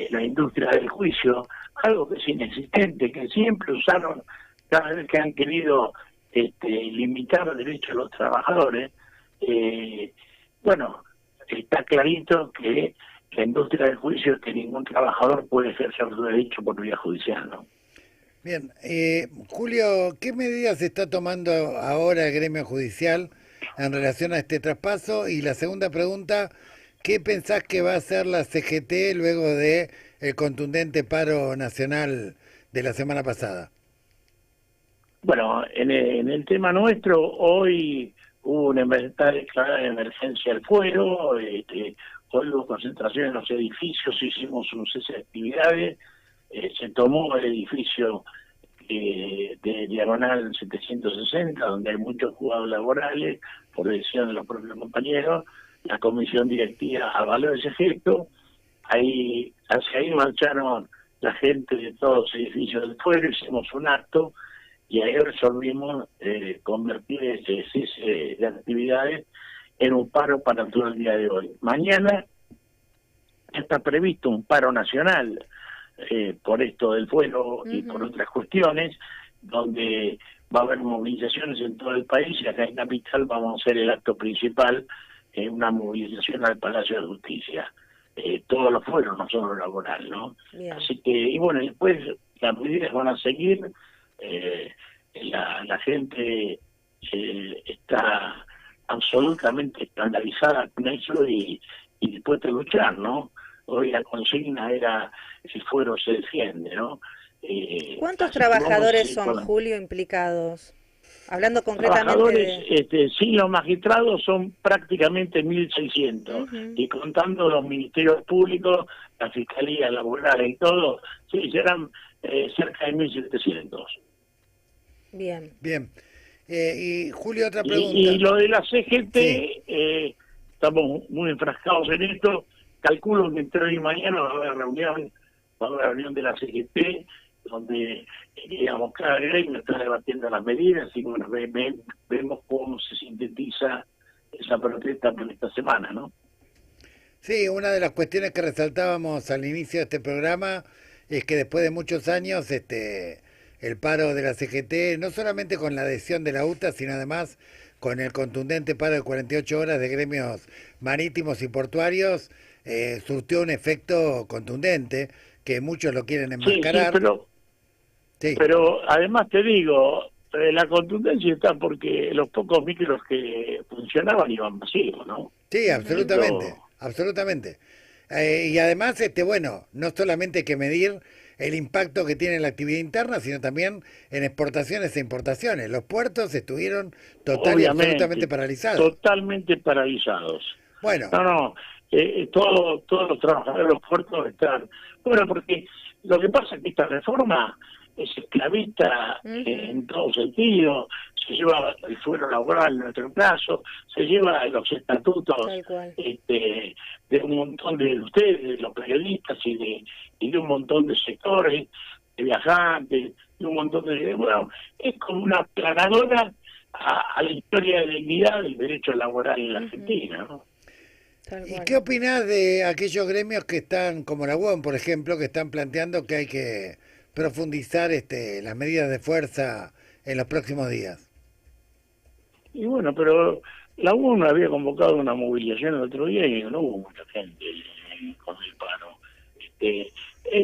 la industria del juicio, algo que es inexistente, que siempre usaron cada vez que han querido limitar el derecho de los trabajadores, bueno, está clarito que la industria del juicio es que ningún trabajador puede ejercer su derecho por vía judicial, ¿no? Bien, Julio, ¿qué medidas está tomando ahora el gremio judicial en relación a este traspaso? Y la segunda pregunta, ¿qué pensás que va a hacer la CGT luego de el contundente paro nacional de la semana pasada? Bueno, en el tema nuestro, hoy hubo una declarada de emergencia al fuero, hoy hubo concentración en los edificios, hicimos un cese de actividades, se tomó el edificio de Diagonal 760, donde hay muchos juzgados laborales, por decisión de los propios compañeros. La comisión directiva avaló ese gesto. Hacia ahí marcharon la gente de todos los edificios del fuero, hicimos un acto, y ahí resolvimos convertir ese cese de actividades en un paro para todo el día de hoy. Mañana está previsto un paro nacional por esto del fuero y por otras cuestiones, donde va a haber movilizaciones en todo el país, y acá en Capital vamos a hacer el acto principal, una movilización al Palacio de Justicia. Todos los fueros, no solo laboral, ¿no? Bien. Así que, y bueno, después las medidas van a seguir. La gente está absolutamente escandalizada con eso y dispuesta a luchar, ¿no? Hoy la consigna era el fuero se defiende, ¿no? ¿Cuántos trabajadores son, Julio, implicados? Hablando concretamente trabajadores, sin los magistrados son prácticamente 1.600, y contando los ministerios públicos, la Fiscalía Laboral y todo, sí, serán cerca de 1.700. Bien. Bien. Y Julio, otra pregunta. Y lo de la CGT, estamos muy enfrascados en esto. Calculo que entre hoy y mañana va a haber reunión de la CGT, donde, digamos, cada gremio está debatiendo las medidas y, bueno, vemos cómo se sintetiza esa protesta por esta semana, ¿no? Sí, una de las cuestiones que resaltábamos al inicio de este programa es que después de muchos años el paro de la CGT, no solamente con la adhesión de la UTA, sino además con el contundente paro de 48 horas de gremios marítimos y portuarios, surtió un efecto contundente, que muchos lo quieren enmascarar. Pero además te digo, la contundencia está porque los pocos micros que funcionaban iban vacíos, ¿no? Sí, absolutamente, absolutamente. Y además, bueno, no solamente hay que medir el impacto que tiene en la actividad interna, sino también en exportaciones e importaciones. Los puertos estuvieron y absolutamente paralizados. Totalmente paralizados. Bueno. Todos los trabajadores de los puertos están... Bueno, porque lo que pasa es que esta reforma es esclavista en todo sentido, se lleva el fuero laboral en nuestro caso, se lleva los estatutos de un montón de ustedes, de los periodistas y de un montón de sectores, de viajantes, de un montón de... Bueno, es como una planadora a la historia de dignidad del derecho laboral en la Argentina, ¿no? ¿Y qué opinás de aquellos gremios que están, como la UOM, por ejemplo, que están planteando que hay que profundizar las medidas de fuerza en los próximos días? Y bueno, pero la UOM había convocado una movilización el otro día y no hubo mucha gente con el paro.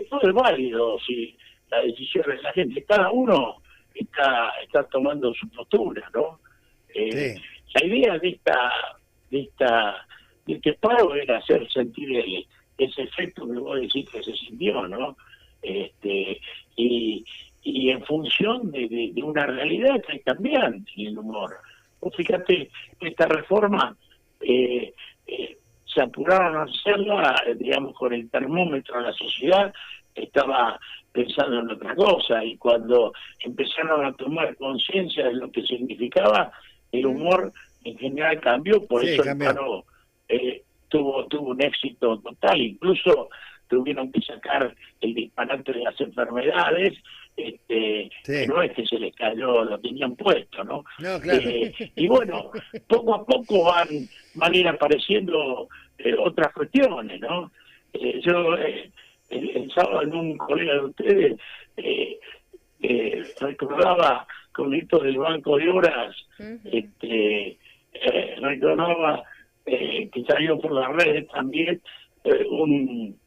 Todo es válido si la decisión de la gente, cada uno está tomando su postura, ¿no? La idea de este paro era hacer sentir ese efecto que vos decís que se sintió, ¿no? Y en función de una realidad que es cambiante en el humor. Vos fíjate, esta reforma se apuraron a hacerla, digamos, con el termómetro de la sociedad, estaba pensando en otra cosa, y cuando empezaron a tomar conciencia de lo que significaba, el humor en general cambió, por eso el paro tuvo un éxito total, incluso tuvieron que sacar el disparate de las enfermedades, que no es que se les cayó, lo tenían puesto, ¿no? No, claro. Y bueno, poco a poco van a ir apareciendo otras cuestiones, ¿no? Yo el sábado en un colega de ustedes recordaba con esto del banco de horas, recordaba que salió por las redes también un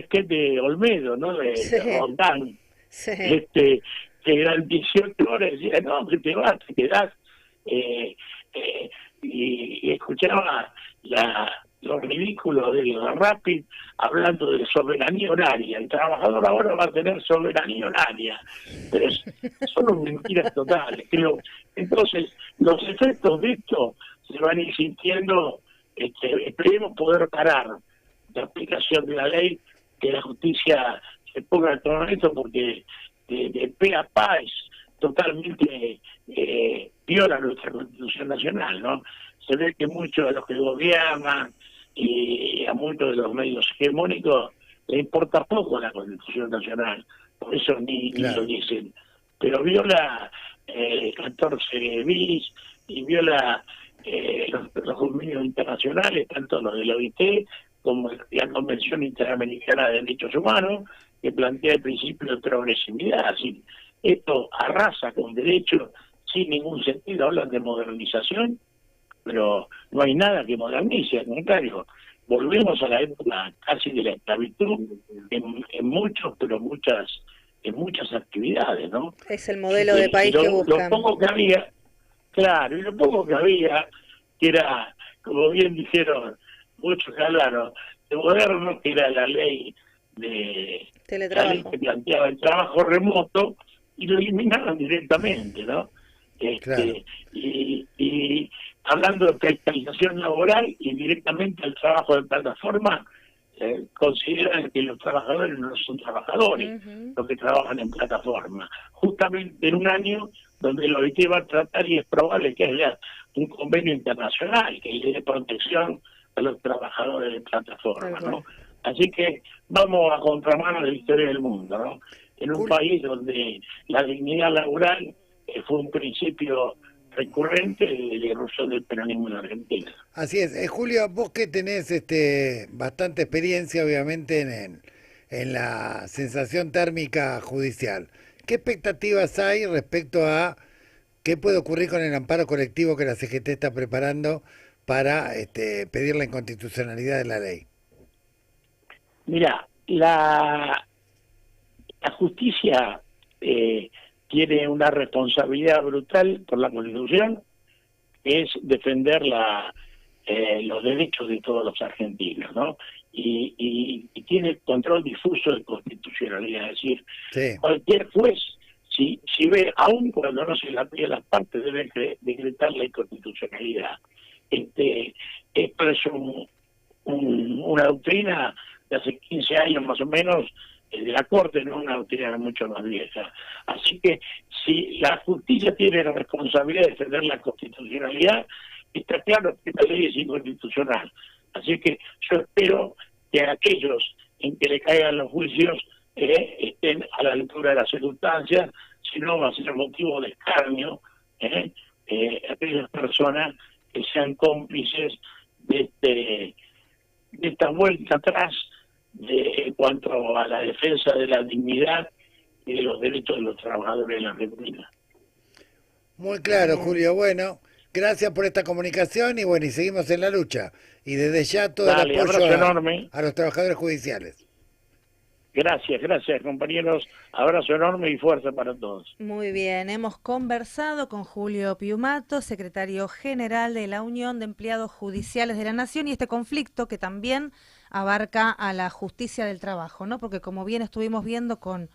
sketch de Olmedo, ¿no? De Rondán, que eran 18 horas, decía, no, que te vas, te quedás, y escuchaba los ridículos de la Rapid hablando de soberanía horaria. El trabajador ahora va a tener soberanía horaria, pero son mentiras totales, creo. Entonces, los efectos de esto se van a ir sintiendo. Esperemos poder parar la aplicación de la ley, que la justicia se ponga al todo esto, porque de pe a pa es totalmente viola nuestra Constitución Nacional, ¿no? Se ve que muchos de los que gobiernan y a muchos de los medios hegemónicos le importa poco la Constitución Nacional, por eso ni lo dicen, pero viola 14 bis y viola los convenios internacionales, tanto los de la OIT como la Convención Interamericana de Derechos Humanos, que plantea el principio de progresividad. Así, esto arrasa con derechos sin ningún sentido. Hablan de modernización, pero no hay nada que modernice, al contrario, volvemos a la época casi de la esclavitud en muchas actividades, ¿no? Es el modelo de país que buscan. Lo poco que había, claro, y lo poco que había, que era, como bien dijeron muchos que hablaron, de moderno, que era la ley de teletrabajo, la ley que planteaba el trabajo remoto, y lo eliminaron directamente, ¿no? Claro. Y hablando de precarización laboral y directamente al trabajo de plataforma, consideran que los trabajadores no son trabajadores, los que trabajan en plataforma. Justamente en un año donde el OIT va a tratar, y es probable que haya un convenio internacional que le dé protección a los trabajadores de plataforma, ¿no? Así que vamos a contramano de la historia del mundo, ¿no? En un país donde la dignidad laboral fue un principio recurrente de la irrupción del peronismo en Argentina. Así es. Julio, vos que tenés bastante experiencia, obviamente, en la sensación térmica judicial, ¿qué expectativas hay respecto a qué puede ocurrir con el amparo colectivo que la CGT está preparando para pedir la inconstitucionalidad de la ley? Mira, la justicia tiene una responsabilidad brutal por la Constitución, que es defender los derechos de todos los argentinos, ¿no? Y tiene control difuso de constitucionalidad, es decir, cualquier juez, si ve, aun cuando no se la pide las partes, debe decretar la inconstitucionalidad. Esto es una doctrina de hace 15 años más o menos, de la Corte, no una doctrina mucho más vieja. Así que si la justicia tiene la responsabilidad de defender la constitucionalidad, está claro que esta ley es inconstitucional. Así que yo espero que aquellos en que le caigan los juicios estén a la altura de las circunstancias, si no va a ser motivo de escarnio aquellas personas que sean cómplices de esta vuelta atrás en cuanto a la defensa de la dignidad y de los derechos de los trabajadores en la Argentina. Muy claro, Julio. Bueno, gracias por esta comunicación y seguimos en la lucha. Y desde ya todo el apoyo a los trabajadores judiciales. Gracias, compañeros. Abrazo enorme y fuerza para todos. Muy bien, hemos conversado con Julio Piumato, secretario general de la Unión de Empleados Judiciales de la Nación, y este conflicto que también abarca a la justicia del trabajo, ¿no? Porque como bien estuvimos viendo con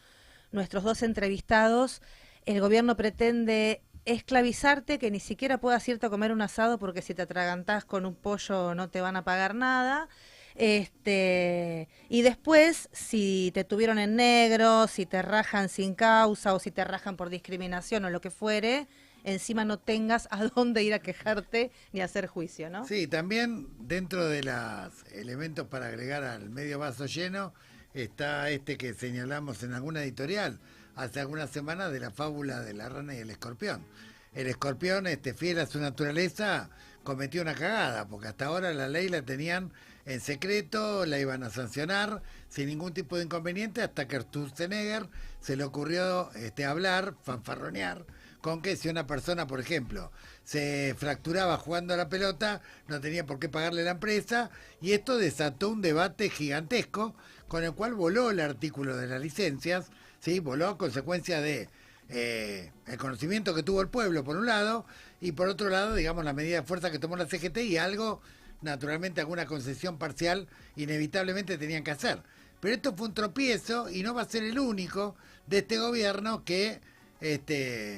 nuestros dos entrevistados, el gobierno pretende esclavizarte, que ni siquiera puedas irte a comer un asado porque si te atragantás con un pollo no te van a pagar nada. Y después, si te tuvieron en negro, si te rajan sin causa o si te rajan por discriminación o lo que fuere, encima no tengas a dónde ir a quejarte ni a hacer juicio, ¿no? Sí, también dentro de los elementos para agregar al medio vaso lleno está que señalamos en alguna editorial hace algunas semanas de la fábula de la rana y el escorpión. El escorpión, fiel a su naturaleza, cometió una cagada, porque hasta ahora la ley la tenían en secreto, la iban a sancionar sin ningún tipo de inconveniente, hasta que Sturzenegger se le ocurrió hablar, fanfarronear, con que si una persona, por ejemplo, se fracturaba jugando a la pelota, no tenía por qué pagarle la empresa, y esto desató un debate gigantesco, con el cual voló el artículo de las licencias, ¿sí? Voló a consecuencia de el conocimiento que tuvo el pueblo, por un lado, y por otro lado, digamos, la medida de fuerza que tomó la CGT, y algo, naturalmente, alguna concesión parcial, inevitablemente tenían que hacer. Pero esto fue un tropiezo, y no va a ser el único de este gobierno que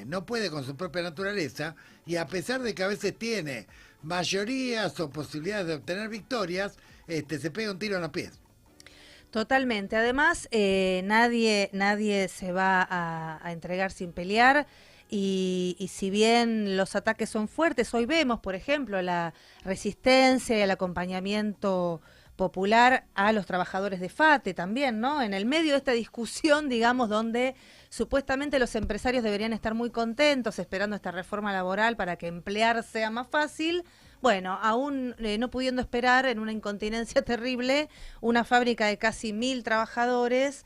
no puede con su propia naturaleza, y a pesar de que a veces tiene mayorías o posibilidades de obtener victorias, se pega un tiro en los pies. Totalmente. Además, nadie se va a entregar sin pelear, y si bien los ataques son fuertes, hoy vemos, por ejemplo, la resistencia y el acompañamiento popular a los trabajadores de FATE también, ¿no? En el medio de esta discusión, digamos, donde supuestamente los empresarios deberían estar muy contentos esperando esta reforma laboral para que emplear sea más fácil. Bueno, aún no pudiendo esperar, en una incontinencia terrible, una fábrica de casi 1.000 trabajadores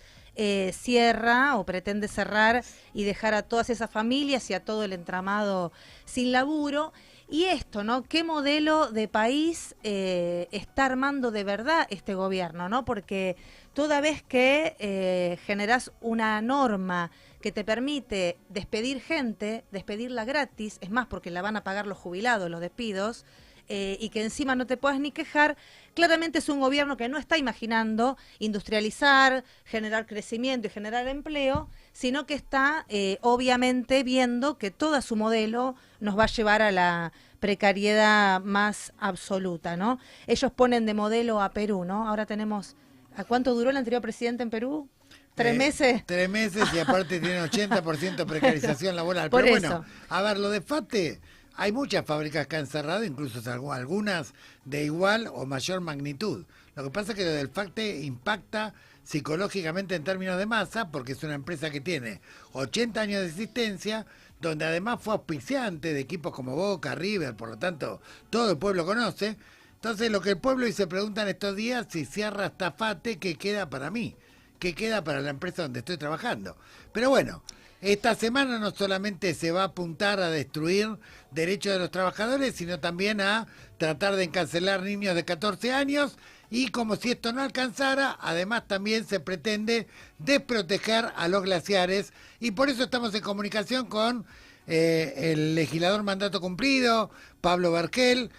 cierra o pretende cerrar y dejar a todas esas familias y a todo el entramado sin laburo. Y esto, ¿no? ¿Qué modelo de país está armando de verdad este gobierno, ¿no? Porque toda vez que generás una norma que te permite despedir gente, despedirla gratis, es más, porque la van a pagar los jubilados, los despidos, y que encima no te puedas ni quejar, claramente es un gobierno que no está imaginando industrializar, generar crecimiento y generar empleo, sino que está obviamente viendo que todo su modelo nos va a llevar a la precariedad más absoluta, ¿no? Ellos ponen de modelo a Perú, ¿no? Ahora tenemos, ¿a cuánto duró el anterior presidente en Perú? ¿3 meses? 3 meses y aparte tiene 80% precarización laboral. Por Pero eso. bueno, a ver, lo de FATE, hay muchas fábricas que han cerrado, incluso algunas de igual o mayor magnitud. Lo que pasa es que lo del FATE impacta psicológicamente en términos de masa, porque es una empresa que tiene 80 años de existencia, donde además fue auspiciante de equipos como Boca, River, por lo tanto, todo el pueblo conoce. Entonces, lo que el pueblo se pregunta en estos días, si cierra esta FATE, ¿qué queda para mí? ¿Qué queda para la empresa donde estoy trabajando? Pero bueno, esta semana no solamente se va a apuntar a destruir derechos de los trabajadores, sino también a tratar de encarcelar niños de 14 años y como si esto no alcanzara, además también se pretende desproteger a los glaciares y por eso estamos en comunicación con el legislador mandato cumplido, Pablo Barquel,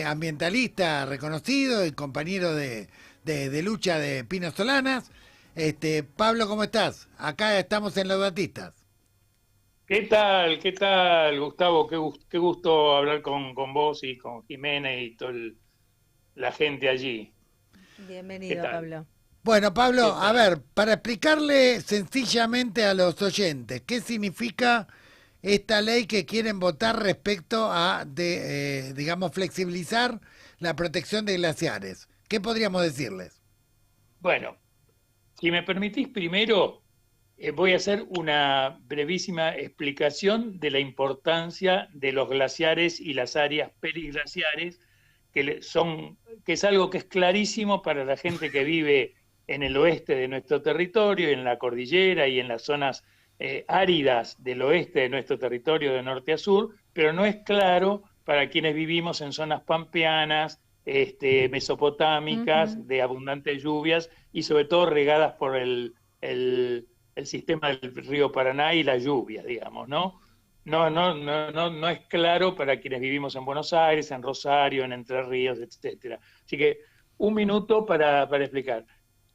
ambientalista reconocido y compañero de lucha de Pino Solanas. Pablo, ¿cómo estás? Acá estamos en Laudatistas. ¿Qué tal, Gustavo? Qué gusto hablar con vos y con Jimena y toda la gente allí. Bienvenido, Pablo. Bueno, Pablo, a ver, para explicarle sencillamente a los oyentes, ¿qué significa esta ley que quieren votar respecto a, digamos, flexibilizar la protección de glaciares? ¿Qué podríamos decirles? Bueno, si me permitís, primero voy a hacer una brevísima explicación de la importancia de los glaciares y las áreas periglaciares, que es algo que es clarísimo para la gente que vive en el oeste de nuestro territorio, en la cordillera y en las zonas áridas del oeste de nuestro territorio de norte a sur, pero no es claro para quienes vivimos en zonas pampeanas, mesopotámicas, de abundantes lluvias y sobre todo regadas por el sistema del río Paraná y la lluvia, digamos, ¿no? No es claro para quienes vivimos en Buenos Aires, en Rosario, en Entre Ríos, etcétera. Así que un minuto para explicar.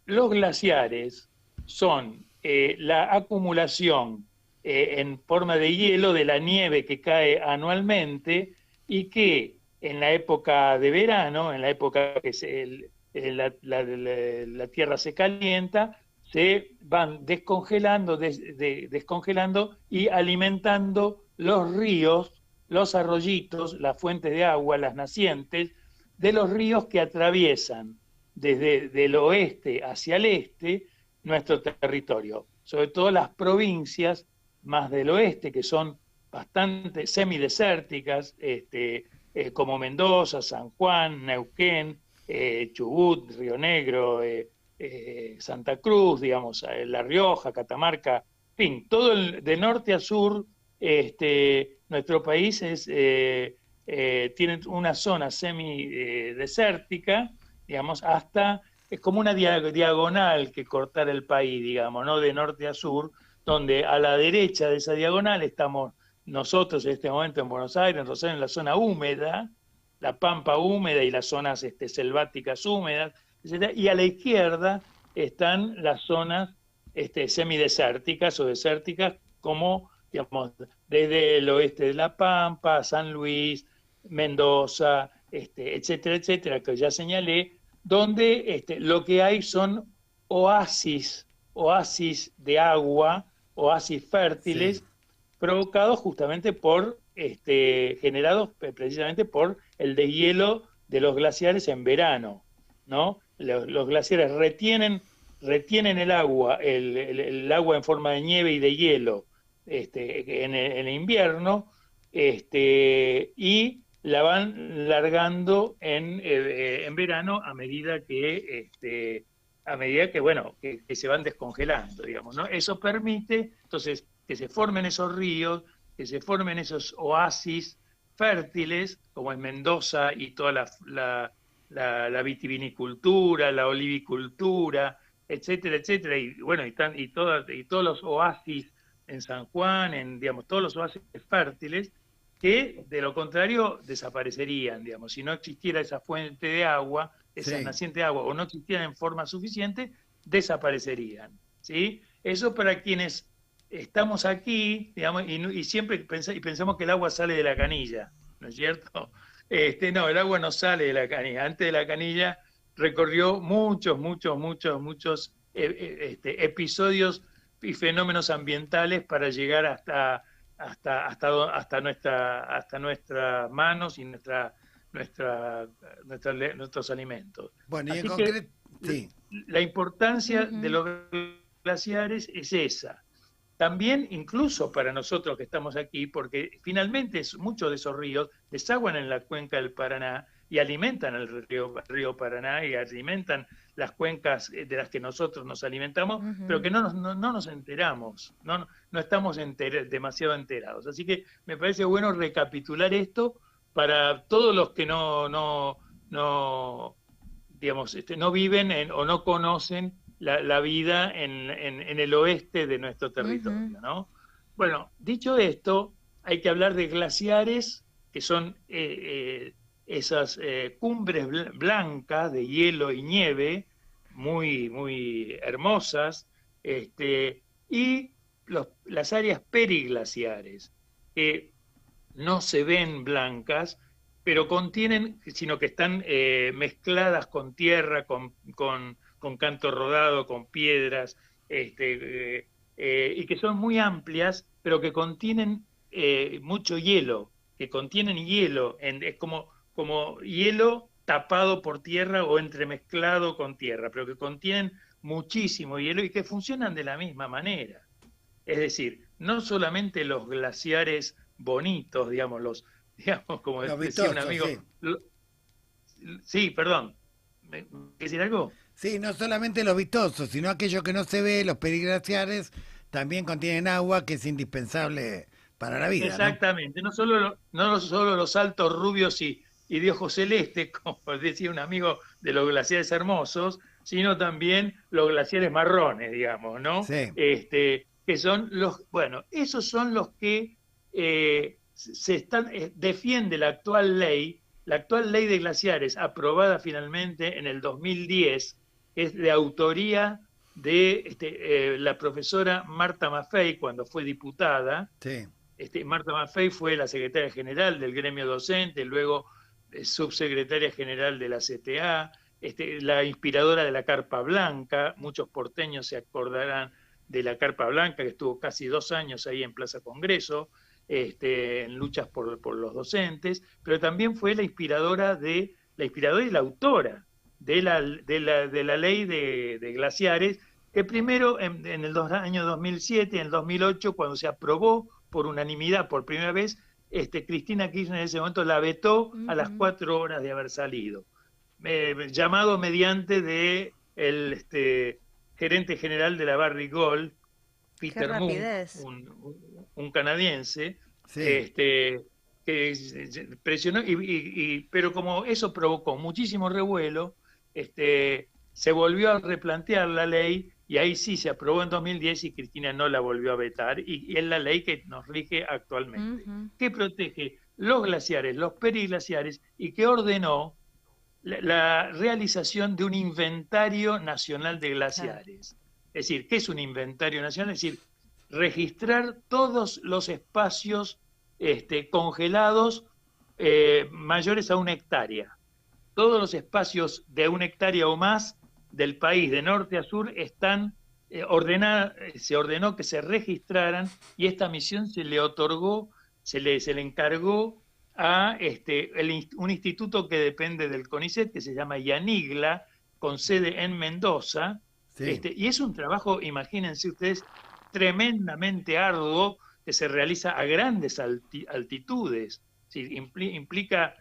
Los glaciares son la acumulación en forma de hielo de la nieve que cae anualmente y que en la época de verano, en la época que la tierra se calienta, se van descongelando, descongelando y alimentando los ríos, los arroyitos, las fuentes de agua, las nacientes de los ríos que atraviesan desde el oeste hacia el este nuestro territorio, sobre todo las provincias más del oeste que son bastante semidesérticas, como Mendoza, San Juan, Neuquén, Chubut, Río Negro, Santa Cruz, digamos, La Rioja, Catamarca, en fin, todo de norte a sur, nuestro país tiene una zona semidesértica, digamos, es como una diagonal que cortar el país, digamos, ¿no? De norte a sur, donde a la derecha de esa diagonal estamos nosotros en este momento en Buenos Aires, en Rosario, en la zona húmeda, la pampa húmeda y las zonas selváticas húmedas, etc. Y a la izquierda están las zonas semidesérticas o desérticas, como, digamos, desde el oeste de La Pampa, San Luis, Mendoza, etcétera, etcétera, que ya señalé, donde lo que hay son oasis de agua, oasis fértiles, sí, provocados justamente generados precisamente por el deshielo de los glaciares en verano, ¿no? Los glaciares retienen el agua, el agua en forma de nieve y de hielo en el invierno, y la van largando en verano a medida que se van descongelando, digamos, ¿no? Eso permite entonces que se formen esos ríos, que se formen esos oasis fértiles, como en Mendoza y toda la vitivinicultura, la olivicultura, etcétera, etcétera, y bueno, y todos los oasis en San Juan, digamos, todos los oasis fértiles, que de lo contrario desaparecerían, digamos. Si no existiera esa fuente de agua, esa naciente de agua, o no existieran en forma suficiente, desaparecerían, ¿sí? Eso para quienes estamos aquí, digamos, y siempre pensamos que el agua sale de la canilla, ¿no es cierto? No, el agua no sale de la canilla. Antes de la canilla recorrió muchos episodios y fenómenos ambientales para llegar hasta nuestras manos y nuestros alimentos. Bueno, y así en que concreto, sí. La importancia de los glaciares es esa. También incluso para nosotros que estamos aquí, porque finalmente muchos de esos ríos desaguan en la cuenca del Paraná y alimentan el río Paraná y alimentan las cuencas de las que nosotros nos alimentamos, pero que no nos enteramos, no estamos demasiado enterados. Así que me parece bueno recapitular esto para todos los que no viven o no conocen la vida en el oeste de nuestro territorio, ¿no? Bueno, dicho esto, hay que hablar de glaciares, que son esas cumbres blancas de hielo y nieve, muy hermosas, y las áreas periglaciares, que no se ven blancas, pero sino que están mezcladas con tierra, con canto rodado, con piedras, y que son muy amplias, pero que contienen mucho hielo, es como hielo tapado por tierra o entremezclado con tierra, pero que contienen muchísimo hielo y que funcionan de la misma manera. Es decir, no solamente los glaciares bonitos, digamos, como decía un amigo. Sí, perdón. ¿Me quieres decir algo? Sí, no solamente los vistosos, sino aquellos que no se ve, los periglaciares, también contienen agua que es indispensable para la vida. Exactamente, ¿no? No solo los saltos rubios y de ojos celestes, como decía un amigo de los glaciares hermosos, sino también los glaciares marrones, digamos, ¿no? Sí. Que son esos son los que defiende la actual ley de glaciares, aprobada finalmente en el 2010, es de autoría de la profesora Marta Maffei cuando fue diputada. Sí. Marta Maffei fue la secretaria general del gremio docente, luego subsecretaria general de la CTA, la inspiradora de la Carpa Blanca. Muchos porteños se acordarán de la Carpa Blanca, que estuvo casi 2 años ahí en Plaza Congreso, en luchas por los docentes, pero también fue la inspiradora y la autora de la ley de glaciares, que primero en el año 2007 y en el 2008, cuando se aprobó por unanimidad por primera vez, Cristina Kirchner en ese momento la vetó a las 4 horas de haber salido, llamado mediante de el gerente general de la Barrick Gold, Peter Moon, un canadiense, Sí. Que presionó, pero como eso provocó muchísimo revuelo, se volvió a replantear la ley y ahí sí se aprobó en 2010 y Cristina no la volvió a vetar y es la ley que nos rige actualmente, que protege los glaciares, los periglaciares y que ordenó la realización de un inventario nacional de glaciares. Es decir, ¿qué es un inventario nacional? Es decir, registrar todos los espacios congelados mayores a 1 hectárea. Todos los espacios de 1 hectárea o más del país, de norte a sur, están se ordenó que se registraran y esta misión se le otorgó, se le encargó a un instituto que depende del CONICET, que se llama IANIGLA, con sede en Mendoza. Sí. Y es un trabajo, imagínense ustedes, tremendamente arduo, que se realiza a grandes altitudes. Sí, implica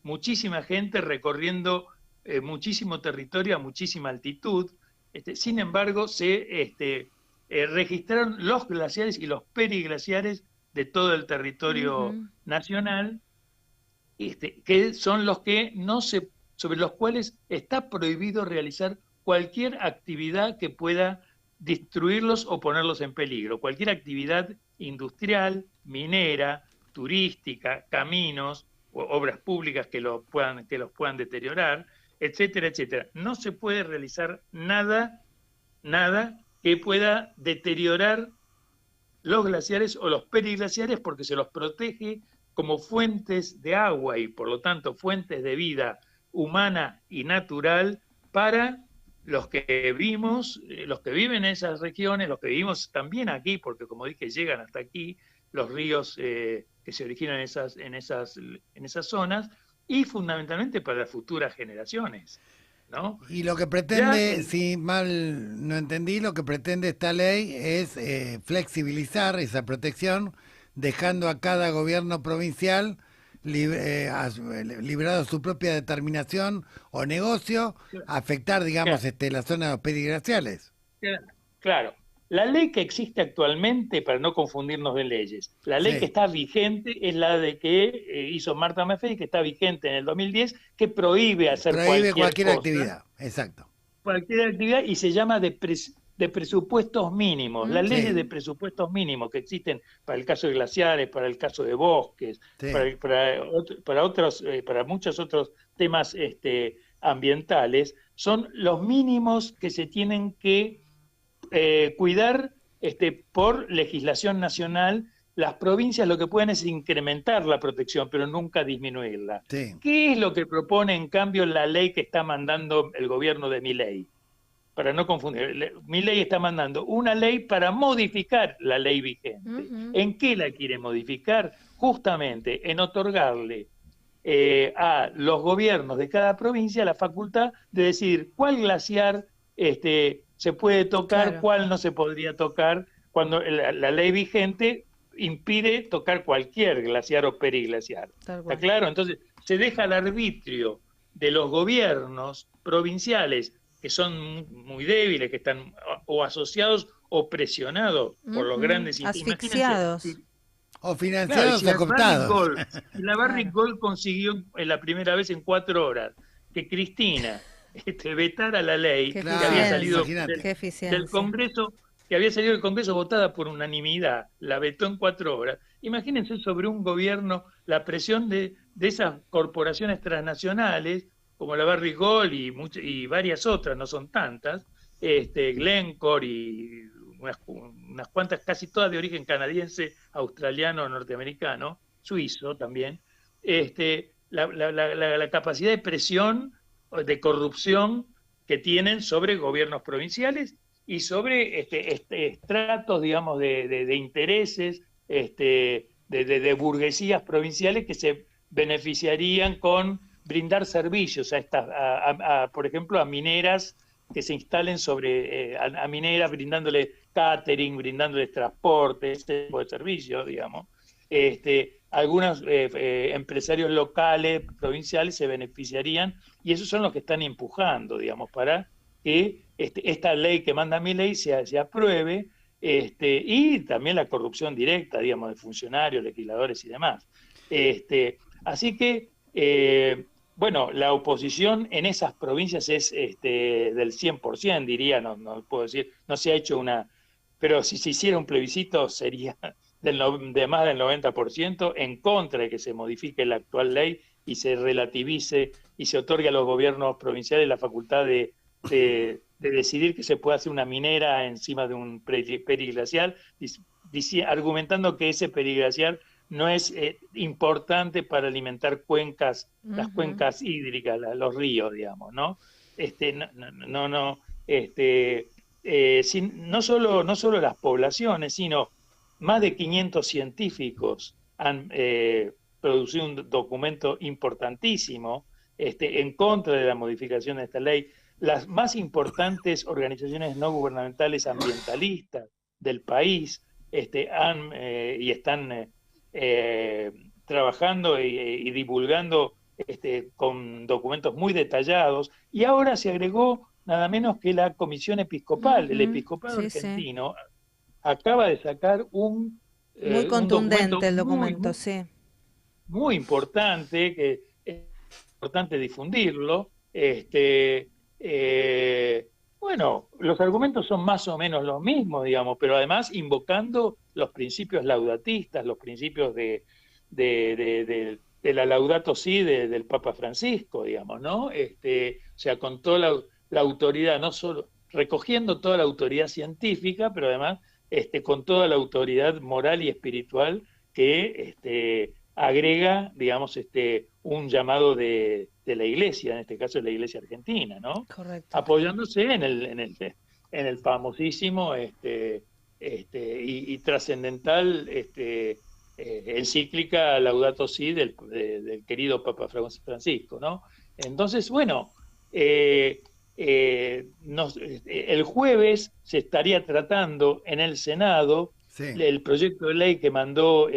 muchísima gente recorriendo muchísimo territorio a muchísima altitud. Sin embargo, se registraron los glaciares y los periglaciares de todo el territorio nacional, que son los que sobre los cuales está prohibido realizar cualquier actividad que pueda destruirlos o ponerlos en peligro. Cualquier actividad industrial, minera, turística, caminos, o obras públicas que los puedan deteriorar, etcétera, etcétera. No se puede realizar nada que pueda deteriorar los glaciares o los periglaciares, porque se los protege como fuentes de agua y por lo tanto fuentes de vida humana y natural para los que vimos, los que viven en esas regiones, los que vivimos también aquí, porque como dije, llegan hasta aquí los ríos que se originan en esas zonas, y fundamentalmente para las futuras generaciones, ¿no? Y lo que pretende, si mal no entendí, lo que pretende esta ley es flexibilizar esa protección, dejando a cada gobierno provincial liberado su propia determinación o negocio, afectar, digamos, las zonas periglaciales. Claro. La ley que existe actualmente, para no confundirnos de leyes, la ley que está vigente es la de que hizo Marta Maffei, que está vigente en el 2010, que prohíbe hacer cualquier actividad. Exacto. Cualquier actividad, y se llama de presupuestos mínimos. Las leyes de presupuestos mínimos que existen para el caso de glaciares, para el caso de bosques, para muchos otros temas ambientales, son los mínimos que se tienen que cuidar por legislación nacional. Las provincias lo que pueden es incrementar la protección, pero nunca disminuirla. ¿Qué es lo que propone, en cambio, la ley que está mandando el gobierno de Milei? Para no confundir, Milei está mandando una ley para modificar la ley vigente. ¿En qué la quiere modificar? Justamente en otorgarle a los gobiernos de cada provincia la facultad de decidir cuál glaciar se puede tocar, cuál no se podría tocar, cuando la ley vigente impide tocar cualquier glaciar o periglaciar. ¿Está claro? Entonces, se deja al arbitrio de los gobiernos provinciales, que son muy débiles, que están o asociados o presionados por los grandes asfixiados. O financiados o cooptados. La Barrick Gold consiguió la primera vez en 4 horas que Cristina vetara la ley que había salido del Congreso, que había salido del Congreso votada por unanimidad, la vetó en 4 horas. Imagínense sobre un gobierno la presión de esas corporaciones transnacionales, como la Barrick Gold y varias otras, no son tantas, Glencore y unas cuantas, casi todas de origen canadiense, australiano, norteamericano, suizo también, la capacidad de presión, de corrupción que tienen sobre gobiernos provinciales y sobre estratos, digamos, de intereses, de burguesías provinciales que se beneficiarían con brindar servicios por ejemplo, a mineras que se instalen a mineras, brindándole catering, brindándoles transporte, ese tipo de servicios, digamos. Algunos empresarios locales, provinciales, se beneficiarían, y esos son los que están empujando, digamos, para que esta ley que manda Milei se apruebe, y también la corrupción directa, digamos, de funcionarios, legisladores y demás. Así que, bueno, la oposición en esas provincias es del 100%, diría, no puedo decir, no se ha hecho pero si se hiciera un plebiscito sería de más del 90% en contra de que se modifique la actual ley y se relativice y se otorgue a los gobiernos provinciales la facultad de decidir que se puede hacer una minera encima de un periglaciar, argumentando que ese periglaciar no es importante para alimentar cuencas, las cuencas hídricas, los ríos, digamos, ¿no? No solo las poblaciones, sino más de 500 científicos han producido un documento importantísimo en contra de la modificación de esta ley. Las más importantes organizaciones no gubernamentales ambientalistas del país están trabajando y divulgando con documentos muy detallados, y ahora se agregó nada menos que la Comisión Episcopal. El Episcopado argentino acaba de sacar muy contundente el documento, muy importante, que es importante difundirlo. Bueno, los argumentos son más o menos los mismos, digamos, pero además invocando los principios laudatistas, los principios de de la Laudato Si del Papa Francisco, digamos, ¿no? O sea, con toda la autoridad, no solo recogiendo toda la autoridad científica, pero además con toda la autoridad moral y espiritual que agrega, digamos, un llamado de la Iglesia, en este caso de la Iglesia argentina, ¿no? Correcto. Apoyándose en el famosísimo y trascendental encíclica Laudato Si del querido Papa Francisco, ¿no? Entonces, bueno, el jueves se estaría tratando en el Senado el proyecto de ley que mandó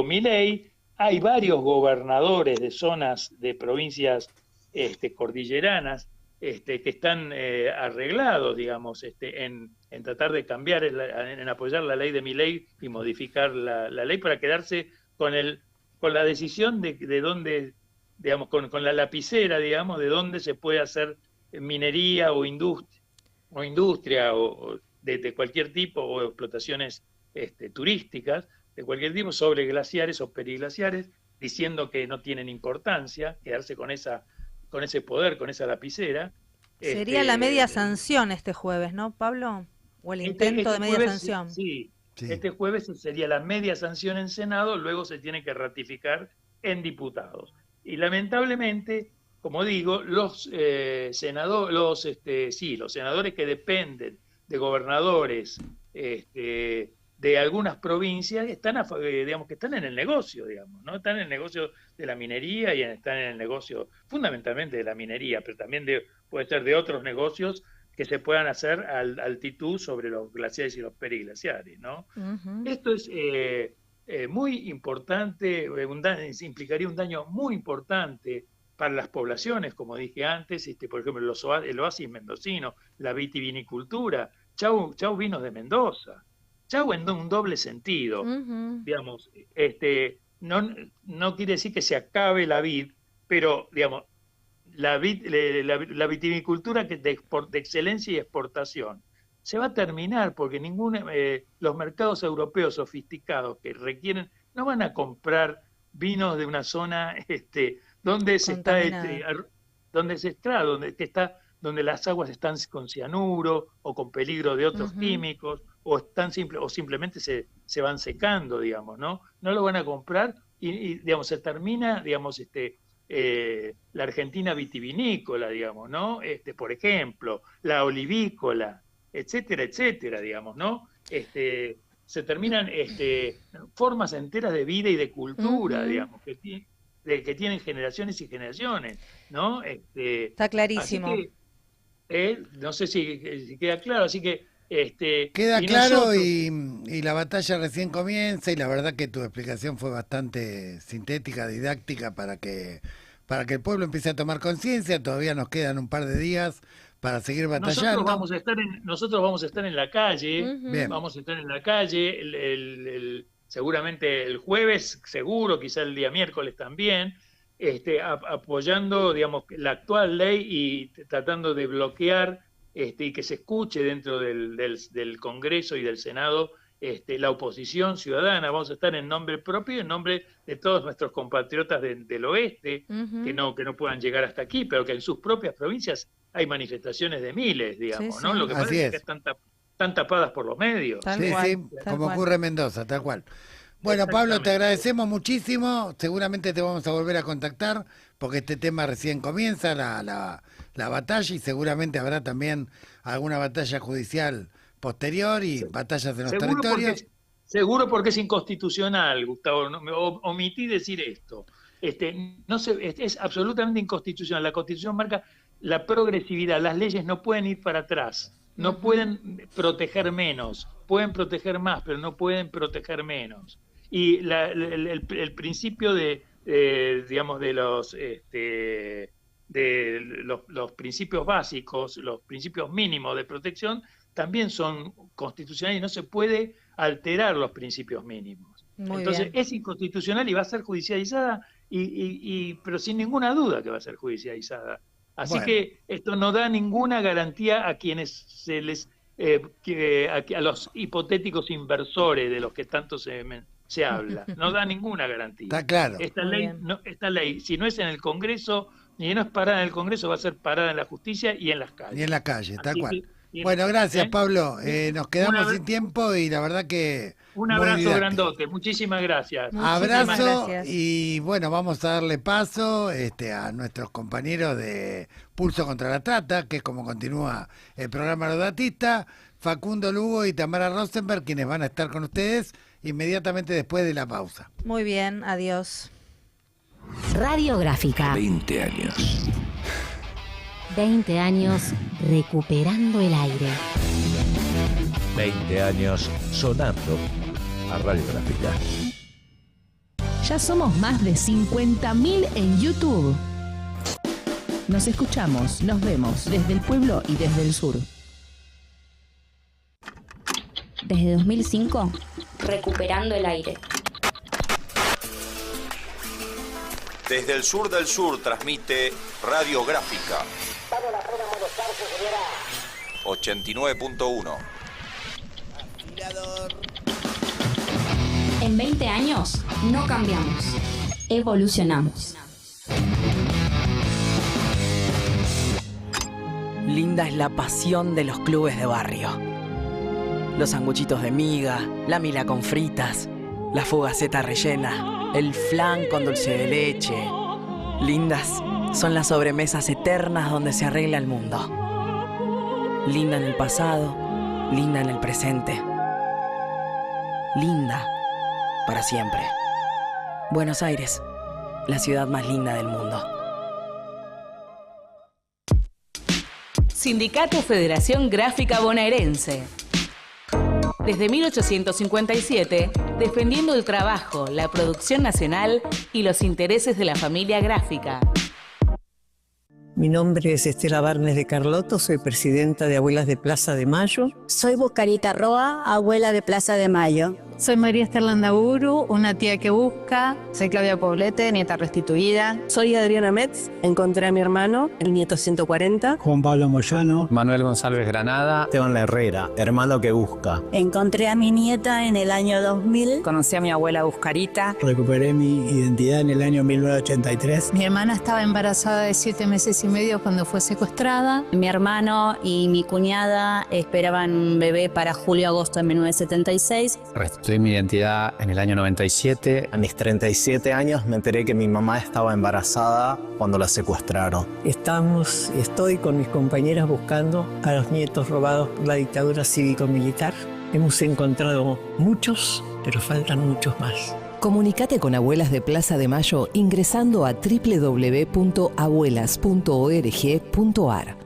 Milei. Hay varios gobernadores de zonas de provincias cordilleranas que están arreglados, digamos, en tratar de cambiar, en apoyar la ley de Milei y modificar la ley para quedarse con la decisión de dónde, digamos, con la lapicera, digamos, de dónde se puede hacer minería o industria o de cualquier tipo, o explotaciones turísticas de cualquier tipo sobre glaciares o periglaciares, diciendo que no tienen importancia, quedarse con ese poder, con esa lapicera. Sería la media sanción este jueves, ¿no, Pablo? O el intento de media sanción. Sí, este jueves sería la media sanción en Senado, luego se tiene que ratificar en diputados. Y lamentablemente, como digo, los senadores que dependen de gobernadores de algunas provincias están, digamos, que están en el negocio, digamos, ¿no? Están en el negocio de la minería y están en el negocio fundamentalmente de la minería, pero también puede ser de otros negocios que se puedan hacer al altitud sobre los glaciares y los periglaciares, ¿no? Uh-huh. Esto es muy importante, implicaría un daño muy importante para las poblaciones, como dije antes, por ejemplo, el oasis mendocino, la vitivinicultura. Chau vinos de Mendoza. Chau en un doble sentido. Uh-huh. Digamos, no quiere decir que se acabe la vid, pero, digamos, la vitivinicultura de excelencia y exportación se va a terminar porque los mercados europeos sofisticados que requieren no van a comprar vinos de una zona donde las aguas están con cianuro o con peligro de otros químicos o simplemente se van secando, digamos, ¿no? No lo van a comprar y digamos, se termina, digamos, la Argentina vitivinícola, digamos, ¿no? Por ejemplo, la olivícola, etcétera, etcétera, digamos, ¿no? Se terminan formas enteras de vida y de cultura, digamos, que tienen generaciones y generaciones, ¿no? Está clarísimo. Así que, no sé si queda claro, así que queda claro y la batalla recién comienza y la verdad que tu explicación fue bastante sintética, didáctica para que el pueblo empiece a tomar conciencia. Todavía nos quedan un par de días para seguir batallando. Nosotros vamos a estar en la calle, uh-huh. Vamos a estar en la calle seguramente el jueves, seguro, quizá el día miércoles también, apoyando, digamos, la actual ley y tratando de bloquear y que se escuche dentro del Congreso y del Senado la oposición ciudadana. Vamos a estar en nombre propio y en nombre de todos nuestros compatriotas del oeste, uh-huh. que no puedan llegar hasta aquí, pero que en sus propias provincias hay manifestaciones de miles, digamos, sí, ¿no? Sí. Lo que pasa es que están tapadas por los medios. Como ocurre en Mendoza, tal cual. Bueno, Pablo, te agradecemos muchísimo. Seguramente te vamos a volver a contactar porque este tema recién comienza, la batalla, y seguramente habrá también alguna batalla judicial posterior y batallas en los territorios. Seguro porque es inconstitucional, Gustavo. Omití decir esto. Es absolutamente inconstitucional. La Constitución marca la progresividad. Las leyes no pueden ir para atrás. No pueden proteger menos. Pueden proteger más, pero no pueden proteger menos. Y el principio digamos, de los principios básicos, los principios mínimos de protección, también son constitucionales y no se puede alterar los principios mínimos. Entonces es inconstitucional y va a ser judicializada, pero sin ninguna duda que va a ser judicializada. Así que esto no da ninguna garantía a quienes a los hipotéticos inversores de los que tanto se se habla, no da ninguna garantía. Está claro. Esta ley, si no es en el Congreso, ni no es parada en el Congreso, va a ser parada en la justicia y en las calles. Y en la calle, tal Así cual. que, bueno, gracias, Pablo. Nos quedamos sin tiempo y la verdad que... Un abrazo grandote, muchísimas gracias. Abrazo y bueno, vamos a darle paso a nuestros compañeros de Pulso contra la Trata, que es como continúa el programa Laudatista, Facundo Lugo y Tamara Rosenberg, quienes van a estar con ustedes inmediatamente después de la pausa. Muy bien, adiós. Radiográfica. 20 años. 20 años recuperando el aire. 20 años sonando a Radiográfica. Ya somos más de 50.000 en YouTube. Nos escuchamos, nos vemos desde el pueblo y desde el sur. Desde 2005, recuperando el aire. Desde el sur del sur transmite Radiográfica 89.1. En 20 años, no cambiamos, evolucionamos. Linda es la pasión de los clubes de barrio. Los sanguchitos de miga, la mila con fritas, la fugaceta rellena, el flan con dulce de leche. Lindas son las sobremesas eternas donde se arregla el mundo. Linda en el pasado, linda en el presente. Linda para siempre. Buenos Aires, la ciudad más linda del mundo. Sindicato Federación Gráfica Bonaerense. Desde 1857, defendiendo el trabajo, la producción nacional y los intereses de la familia gráfica. Mi nombre es Estela Barnes de Carlotto, soy presidenta de Abuelas de Plaza de Mayo. Soy Buscarita Roa, abuela de Plaza de Mayo. Soy María Esther Landaburu, una tía que busca. Soy Claudia Poblete, nieta restituida. Soy Adriana Metz, encontré a mi hermano, el nieto 140. Juan Pablo Moyano. Manuel González Granada. Esteban Herrera, hermano que busca. Encontré a mi nieta en el año 2000. Conocí a mi abuela Buscarita. Recuperé mi identidad en el año 1983. Mi hermana estaba embarazada de 7 meses y medio cuando fue secuestrada. Mi hermano y mi cuñada esperaban un bebé para julio-agosto de 1976. Restituí mi identidad en el año 97. A mis 37 años me enteré que mi mamá estaba embarazada cuando la secuestraron. Estoy con mis compañeras buscando a los nietos robados por la dictadura cívico-militar. Hemos encontrado muchos, pero faltan muchos más. Comunicate con Abuelas de Plaza de Mayo ingresando a www.abuelas.org.ar.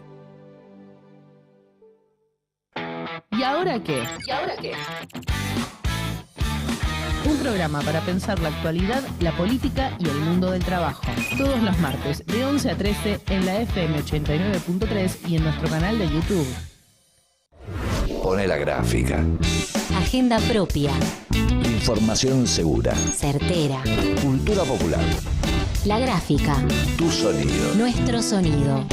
¿Y ahora qué? Un programa para pensar la actualidad, la política y el mundo del trabajo. Todos los martes de 11 a 13 en la FM 89.3 y en nuestro canal de YouTube. Pone la gráfica. Agenda propia. Información segura. Certera. Cultura popular. La gráfica. Tu sonido. Nuestro sonido.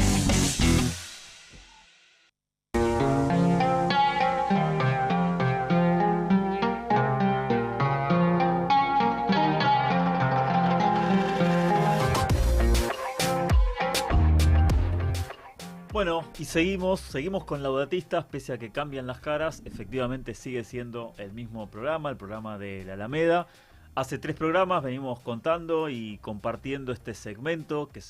Bueno, y seguimos con Laudatistas, pese a que cambian las caras, efectivamente sigue siendo el mismo programa, el programa de la Alameda. Hace 3 programas venimos contando y compartiendo este segmento que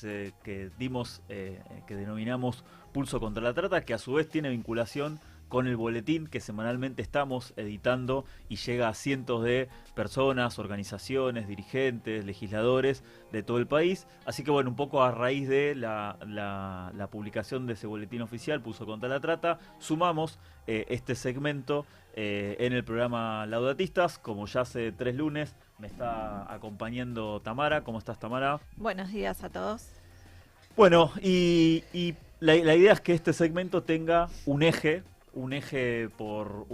denominamos Pulso contra la Trata, que a su vez tiene vinculación con el boletín que semanalmente estamos editando y llega a cientos de personas, organizaciones, dirigentes, legisladores de todo el país. Así que bueno, un poco a raíz de la publicación de ese boletín oficial, Pulso contra la Trata, sumamos este segmento en el programa Laudatistas. Como ya hace 3 lunes me está acompañando Tamara. ¿Cómo estás, Tamara? Buenos días a todos. Bueno, y la idea es que este segmento tenga un eje un eje por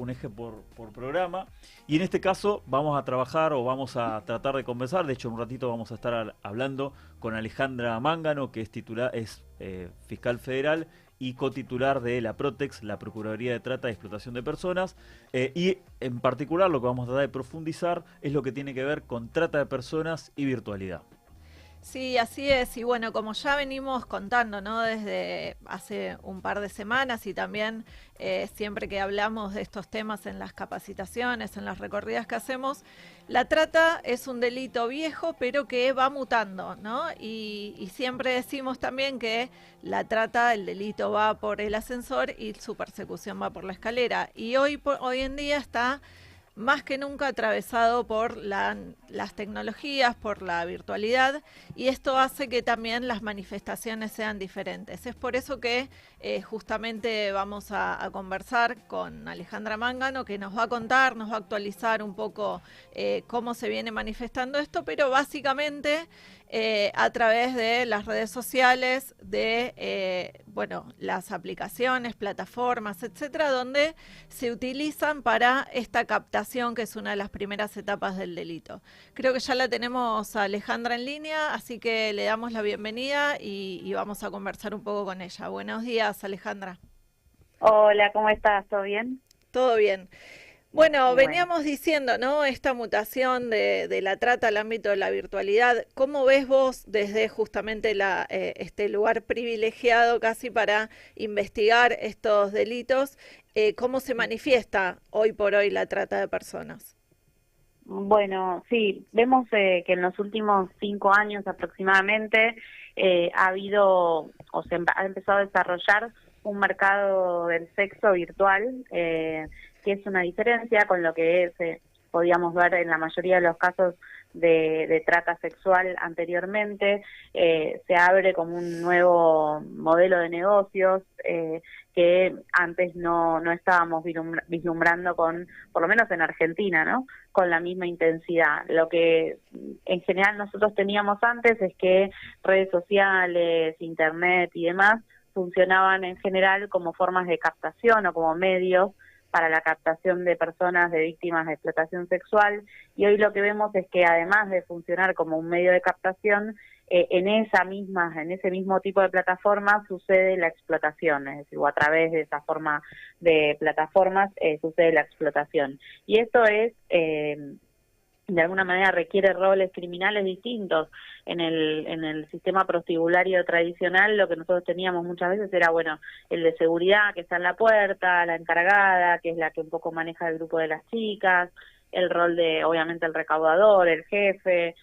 programa, y en este caso vamos a trabajar o vamos a tratar de conversar. De hecho, en un ratito vamos a estar hablando con Alejandra Mángano, que es fiscal federal y cotitular de la PROTEX, la Procuraduría de Trata y Explotación de Personas, y en particular lo que vamos a tratar de profundizar es lo que tiene que ver con trata de personas y virtualidad. Sí, así es. Y bueno, como ya venimos contando, ¿no? Desde hace un par de semanas y también siempre que hablamos de estos temas en las capacitaciones, en las recorridas que hacemos, la trata es un delito viejo, pero que va mutando, ¿no? Y siempre decimos también que la trata, el delito va por el ascensor y su persecución va por la escalera. Y hoy en día está más que nunca atravesado por las tecnologías, por la virtualidad, y esto hace que también las manifestaciones sean diferentes. Es por eso que justamente vamos a conversar con Alejandra Mángano, que nos va a contar, nos va a actualizar un poco cómo se viene manifestando esto, pero básicamente a través de las redes sociales, de las aplicaciones, plataformas, etcétera, donde se utilizan para esta captación, que es una de las primeras etapas del delito. Creo que ya la tenemos a Alejandra en línea, así que le damos la bienvenida y vamos a conversar un poco con ella. Buenos días, Alejandra. Hola, ¿cómo estás? ¿Todo bien? Todo bien. Bueno, veníamos diciendo, ¿no? Esta mutación de la trata al ámbito de la virtualidad. ¿Cómo ves vos desde justamente este lugar privilegiado casi para investigar estos delitos? ¿Cómo se manifiesta hoy por hoy la trata de personas? Bueno, sí, vemos que en los últimos 5 años aproximadamente ha empezado a desarrollar un mercado del sexo virtual, que es una diferencia con lo que podíamos ver en la mayoría de los casos de trata sexual anteriormente. Se abre como un nuevo modelo de negocios que antes no estábamos vislumbrando por lo menos en Argentina, ¿no? Con la misma intensidad. Lo que en general nosotros teníamos antes es que redes sociales, internet y demás funcionaban en general como formas de captación o como medios para la captación de personas, de víctimas de explotación sexual, y hoy lo que vemos es que además de funcionar como un medio de captación, en ese mismo tipo de plataformas sucede la explotación, es decir, o a través de esa forma de plataformas sucede la explotación. Y esto es de alguna manera requiere roles criminales distintos. En el sistema prostibulario tradicional lo que nosotros teníamos muchas veces era, el de seguridad, que está en la puerta, la encargada, que es la que un poco maneja el grupo de las chicas, el rol de, obviamente, el recaudador, el jefe,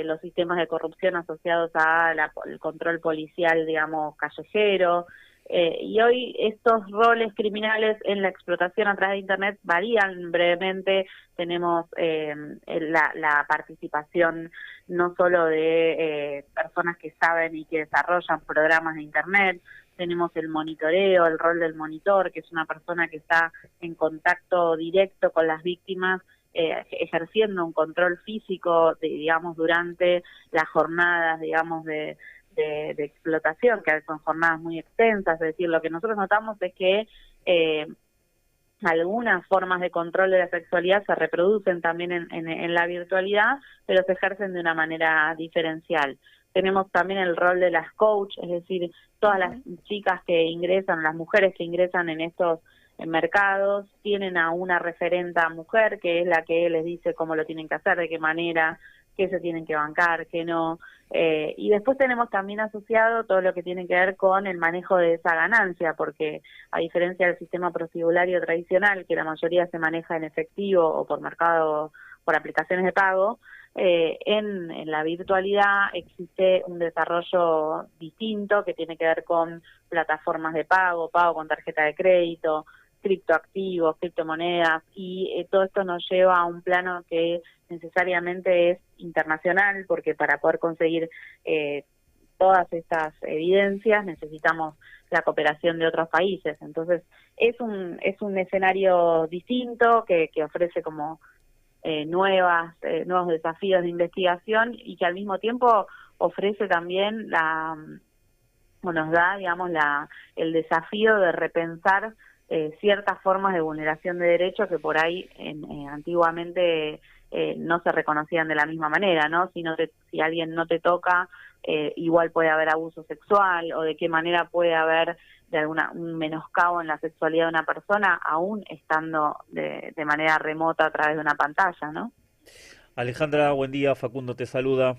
los sistemas de corrupción asociados al control policial, digamos, callejero. Y hoy estos roles criminales en la explotación a través de Internet varían brevemente. Tenemos la participación no solo de personas que saben y que desarrollan programas de Internet, tenemos el monitoreo, el rol del monitor, que es una persona que está en contacto directo con las víctimas, ejerciendo un control físico, durante las jornadas, de explotación, que son jornadas muy extensas. Es decir, lo que nosotros notamos es que algunas formas de control de la sexualidad se reproducen también en la virtualidad, pero se ejercen de una manera diferencial. Tenemos también el rol de las coach, es decir, todas las chicas que ingresan, las mujeres que ingresan en estos mercados, tienen a una referenta mujer que es la que les dice cómo lo tienen que hacer, de qué manera, qué se tienen que bancar, qué no. Y después tenemos también asociado todo lo que tiene que ver con el manejo de esa ganancia, porque a diferencia del sistema prostibulario tradicional, que la mayoría se maneja en efectivo o por aplicaciones de pago, en la virtualidad existe un desarrollo distinto que tiene que ver con plataformas de pago con tarjeta de crédito, criptoactivos, criptomonedas, y todo esto nos lleva a un plano que necesariamente es internacional, porque para poder conseguir todas estas evidencias necesitamos la cooperación de otros países. Entonces es un escenario distinto que ofrece como nuevos desafíos de investigación, y que al mismo tiempo ofrece también nos da, el desafío de repensar ciertas formas de vulneración de derechos que por ahí antiguamente no se reconocían de la misma manera, ¿no? Si alguien no te toca, igual puede haber abuso sexual, o de qué manera puede haber un menoscabo en la sexualidad de una persona, aún estando de manera remota a través de una pantalla, ¿no? Alejandra, buen día, Facundo te saluda.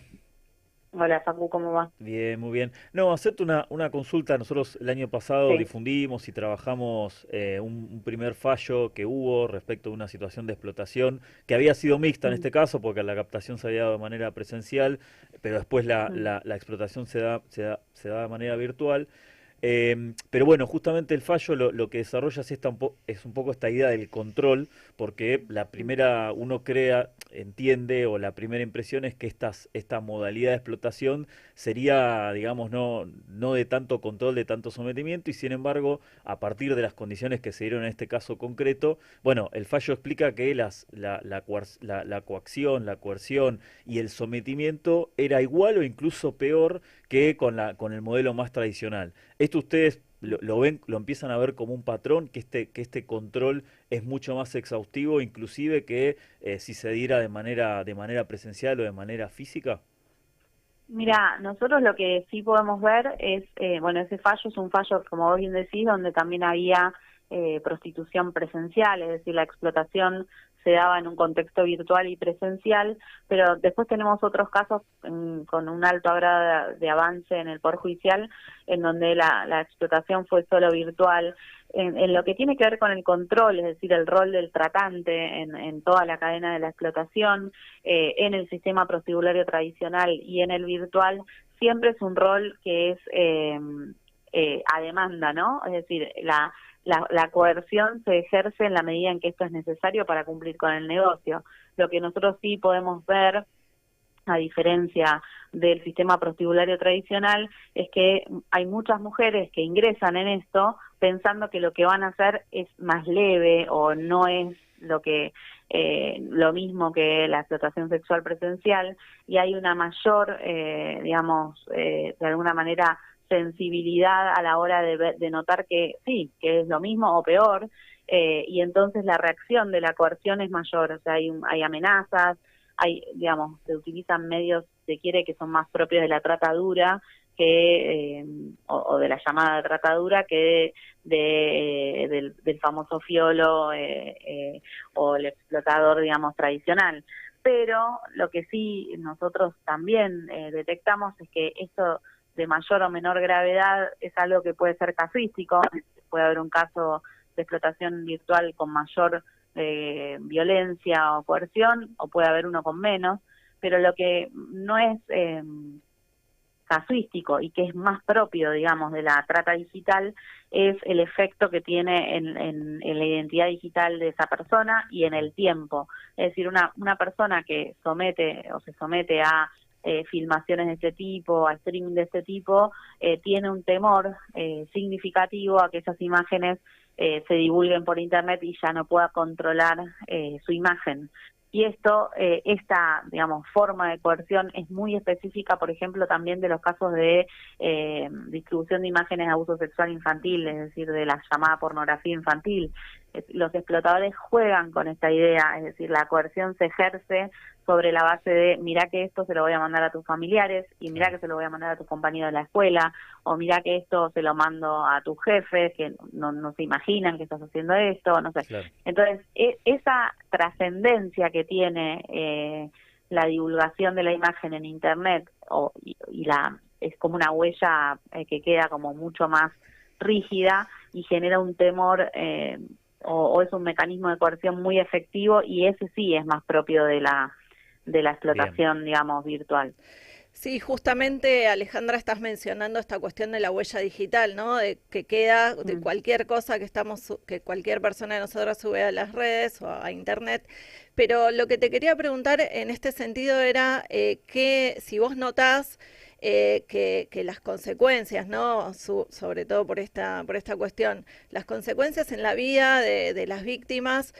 Hola Facu, ¿cómo va? Bien, muy bien. No, hacerte una consulta. Nosotros el año pasado difundimos y trabajamos un primer fallo que hubo respecto a una situación de explotación que había sido mixta en este caso porque la captación se había dado de manera presencial, pero después la explotación se da de manera virtual. Pero bueno, justamente el fallo lo que desarrolla es un poco esta idea del control, porque la primera, uno entiende, o la primera impresión es que esta modalidad de explotación sería, digamos, no de tanto control, de tanto sometimiento, y sin embargo, a partir de las condiciones que se dieron en este caso concreto, bueno, el fallo explica que la coacción, la coerción y el sometimiento era igual o incluso peor que con el modelo más tradicional. Esto ustedes lo empiezan a ver como un patrón, que este control es mucho más exhaustivo, inclusive que si se diera de manera presencial o de manera física. Mira, nosotros lo que sí podemos ver es, ese fallo es un fallo, como vos bien decís, donde también había prostitución presencial, es decir, la explotación se daba en un contexto virtual y presencial, pero después tenemos otros casos con un alto grado de avance en el Poder Judicial, en donde la explotación fue solo virtual. En lo que tiene que ver con el control, es decir, el rol del tratante en toda la cadena de la explotación, en el sistema prostibulario tradicional y en el virtual, siempre es un rol que es a demanda, ¿no? Es decir, la coerción se ejerce en la medida en que esto es necesario para cumplir con el negocio. Lo que nosotros sí podemos ver, a diferencia del sistema prostibulario tradicional, es que hay muchas mujeres que ingresan en esto pensando que lo que van a hacer es más leve o no es lo mismo que la explotación sexual presencial, y hay una mayor, de alguna manera, sensibilidad a la hora de notar que sí, que es lo mismo o peor, y entonces la reacción de la coerción es mayor. O sea, hay amenazas, se utilizan medios, se quiere, que son más propios de la trata dura o de la llamada trata dura que del famoso fiolo o el explotador, tradicional. Pero lo que sí nosotros también detectamos es que esto de mayor o menor gravedad es algo que puede ser casuístico. Puede haber un caso de explotación virtual con mayor violencia o coerción, o puede haber uno con menos, pero lo que no es casuístico y que es más propio, digamos, de la trata digital es el efecto que tiene en la identidad digital de esa persona y en el tiempo. Es decir, una persona que se somete a filmaciones de este tipo, a streaming de este tipo, tiene un temor significativo a que esas imágenes se divulguen por internet y ya no pueda controlar su imagen. Y esta forma de coerción es muy específica, por ejemplo, también de los casos de distribución de imágenes de abuso sexual infantil, es decir, de la llamada pornografía infantil. Los explotadores juegan con esta idea, es decir, la coerción se ejerce sobre la base de mirá que esto se lo voy a mandar a tus familiares, y mirá que se lo voy a mandar a tus compañeros de la escuela, o mirá que esto se lo mando a tus jefes que no se imaginan que estás haciendo esto, no sé. Claro. Entonces, esa trascendencia que tiene la divulgación de la imagen en internet es como una huella que queda como mucho más rígida y genera un temor o es un mecanismo de coerción muy efectivo, y ese sí es más propio de la explotación, virtual. Sí, justamente, Alejandra, estás mencionando esta cuestión de la huella digital, ¿no? De que queda de cualquier cosa que cualquier persona de nosotros sube a las redes o a internet. Pero lo que te quería preguntar en este sentido era que si vos notás que las consecuencias, ¿no? Sobre todo por esta cuestión, las consecuencias en la vida de las víctimas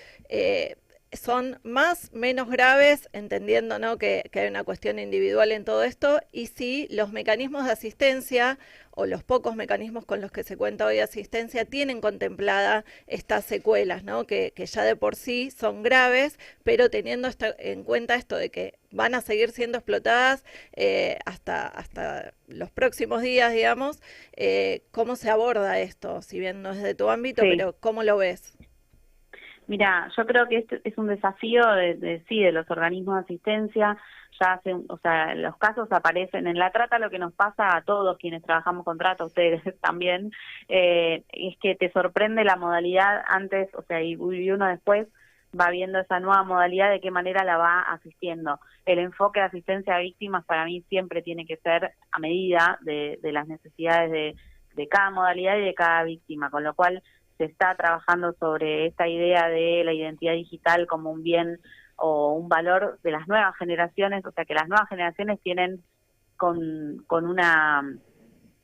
son más, menos graves, entendiendo, ¿no?, que hay una cuestión individual en todo esto, y si los mecanismos de asistencia o los pocos mecanismos con los que se cuenta hoy de asistencia tienen contemplada estas secuelas, ¿no?, que ya de por sí son graves, pero teniendo en cuenta esto de que van a seguir siendo explotadas hasta los próximos días, digamos. ¿Cómo se aborda esto? Si bien no es de tu ámbito, pero ¿cómo lo ves? Mira, yo creo que este es un desafío de los organismos de asistencia. Los casos aparecen en la trata. Lo que nos pasa a todos quienes trabajamos con trata, ustedes también, es que te sorprende la modalidad antes, y uno después va viendo esa nueva modalidad, de qué manera la va asistiendo. El enfoque de asistencia a víctimas para mí siempre tiene que ser a medida de las necesidades de cada modalidad y de cada víctima, con lo cual se está trabajando sobre esta idea de la identidad digital como un bien o un valor de las nuevas generaciones, que las nuevas generaciones tienen con una,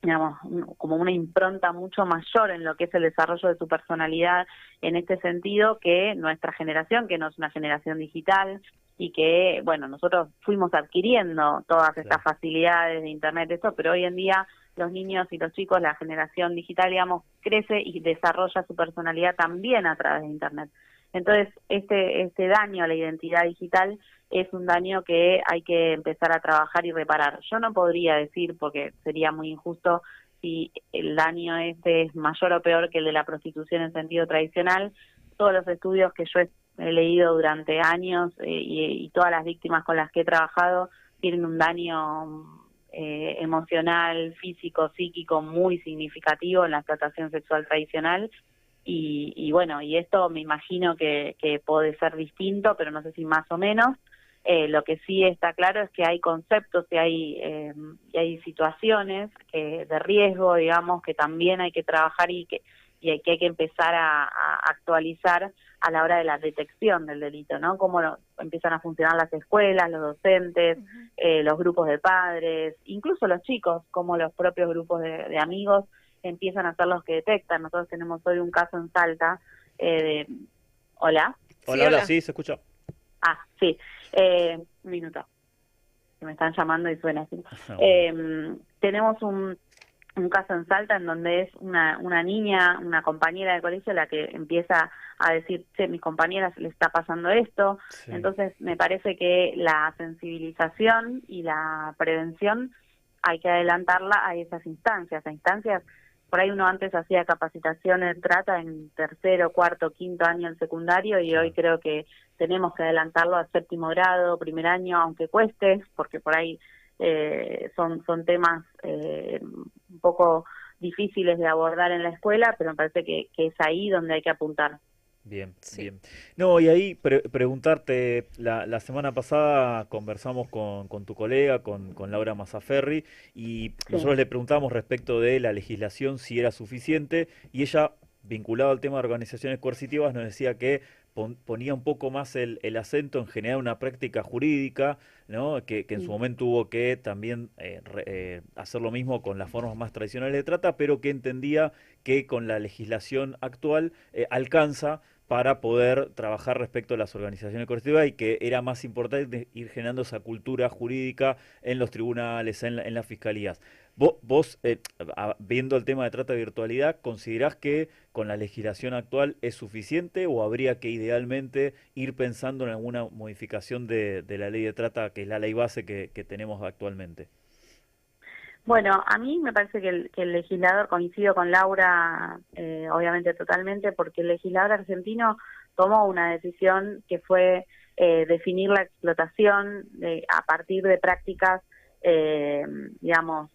digamos, como una impronta mucho mayor en lo que es el desarrollo de su personalidad en este sentido que nuestra generación, que no es una generación digital, y que, nosotros fuimos adquiriendo todas estas facilidades de Internet, pero hoy en día los niños y los chicos, la generación digital, digamos, crece y desarrolla su personalidad también a través de Internet. Entonces, este daño a la identidad digital es un daño que hay que empezar a trabajar y reparar. Yo no podría decir, porque sería muy injusto, si el daño es mayor o peor que el de la prostitución en sentido tradicional. Todos los estudios que yo he leído durante años y todas las víctimas con las que he trabajado tienen un daño emocional, físico, psíquico muy significativo en la explotación sexual tradicional. Y esto me imagino que puede ser distinto, pero no sé si más o menos. Lo que sí está claro es que hay conceptos y hay situaciones de riesgo, digamos, que también hay que trabajar y que hay que empezar a actualizar a la hora de la detección del delito, ¿no? Cómo empiezan a funcionar las escuelas, los docentes, los grupos de padres, incluso los chicos, como los propios grupos de amigos empiezan a ser los que detectan. Nosotros tenemos hoy un caso en Salta ¿Hola? Hola, sí, se escucha. Ah, sí. Un minuto. Que me están llamando y suena así. Tenemos un caso en Salta en donde es una niña, una compañera de colegio, la que empieza a decir, mis compañeras le está pasando esto. Sí. Entonces, me parece que la sensibilización y la prevención hay que adelantarla a esas instancias. Por ahí uno antes hacía capacitación en trata en tercero, cuarto, quinto año del secundario, y hoy creo que tenemos que adelantarlo al séptimo grado, primer año, aunque cueste, porque por ahí son temas un poco difíciles de abordar en la escuela, pero me parece que es ahí donde hay que apuntar. Bien, sí. Bien. No, y ahí preguntarte, la semana pasada conversamos con tu colega, con Laura Mazzaferri, y nosotros le preguntamos respecto de la legislación si era suficiente, y ella, vinculado al tema de organizaciones coercitivas, nos decía que ponía un poco más el acento en generar una práctica jurídica, ¿no? Que en su momento hubo que también hacer lo mismo con las formas más tradicionales de trata, pero que entendía que con la legislación actual alcanza para poder trabajar respecto a las organizaciones coercitivas, y que era más importante ir generando esa cultura jurídica en los tribunales, en las fiscalías. Vos viendo el tema de trata de virtualidad, ¿considerás que con la legislación actual es suficiente o habría que idealmente ir pensando en alguna modificación de la ley de trata, que es la ley base que tenemos actualmente? Bueno, a mí me parece que el legislador, coincido con Laura, obviamente totalmente, porque el legislador argentino tomó una decisión que fue definir la explotación a partir de prácticas, digamos,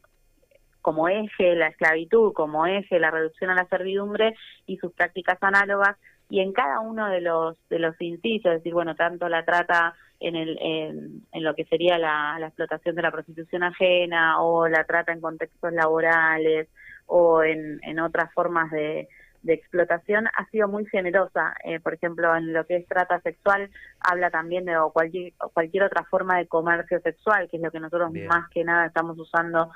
como eje la esclavitud, como eje la reducción a la servidumbre y sus prácticas análogas, y en cada uno de los incisos, es decir, tanto la trata en lo que sería la explotación de la prostitución ajena, o la trata en contextos laborales, o en otras formas de explotación, ha sido muy generosa. Por ejemplo, en lo que es trata sexual, habla también de cualquier otra forma de comercio sexual, que es lo que nosotros más que nada estamos usando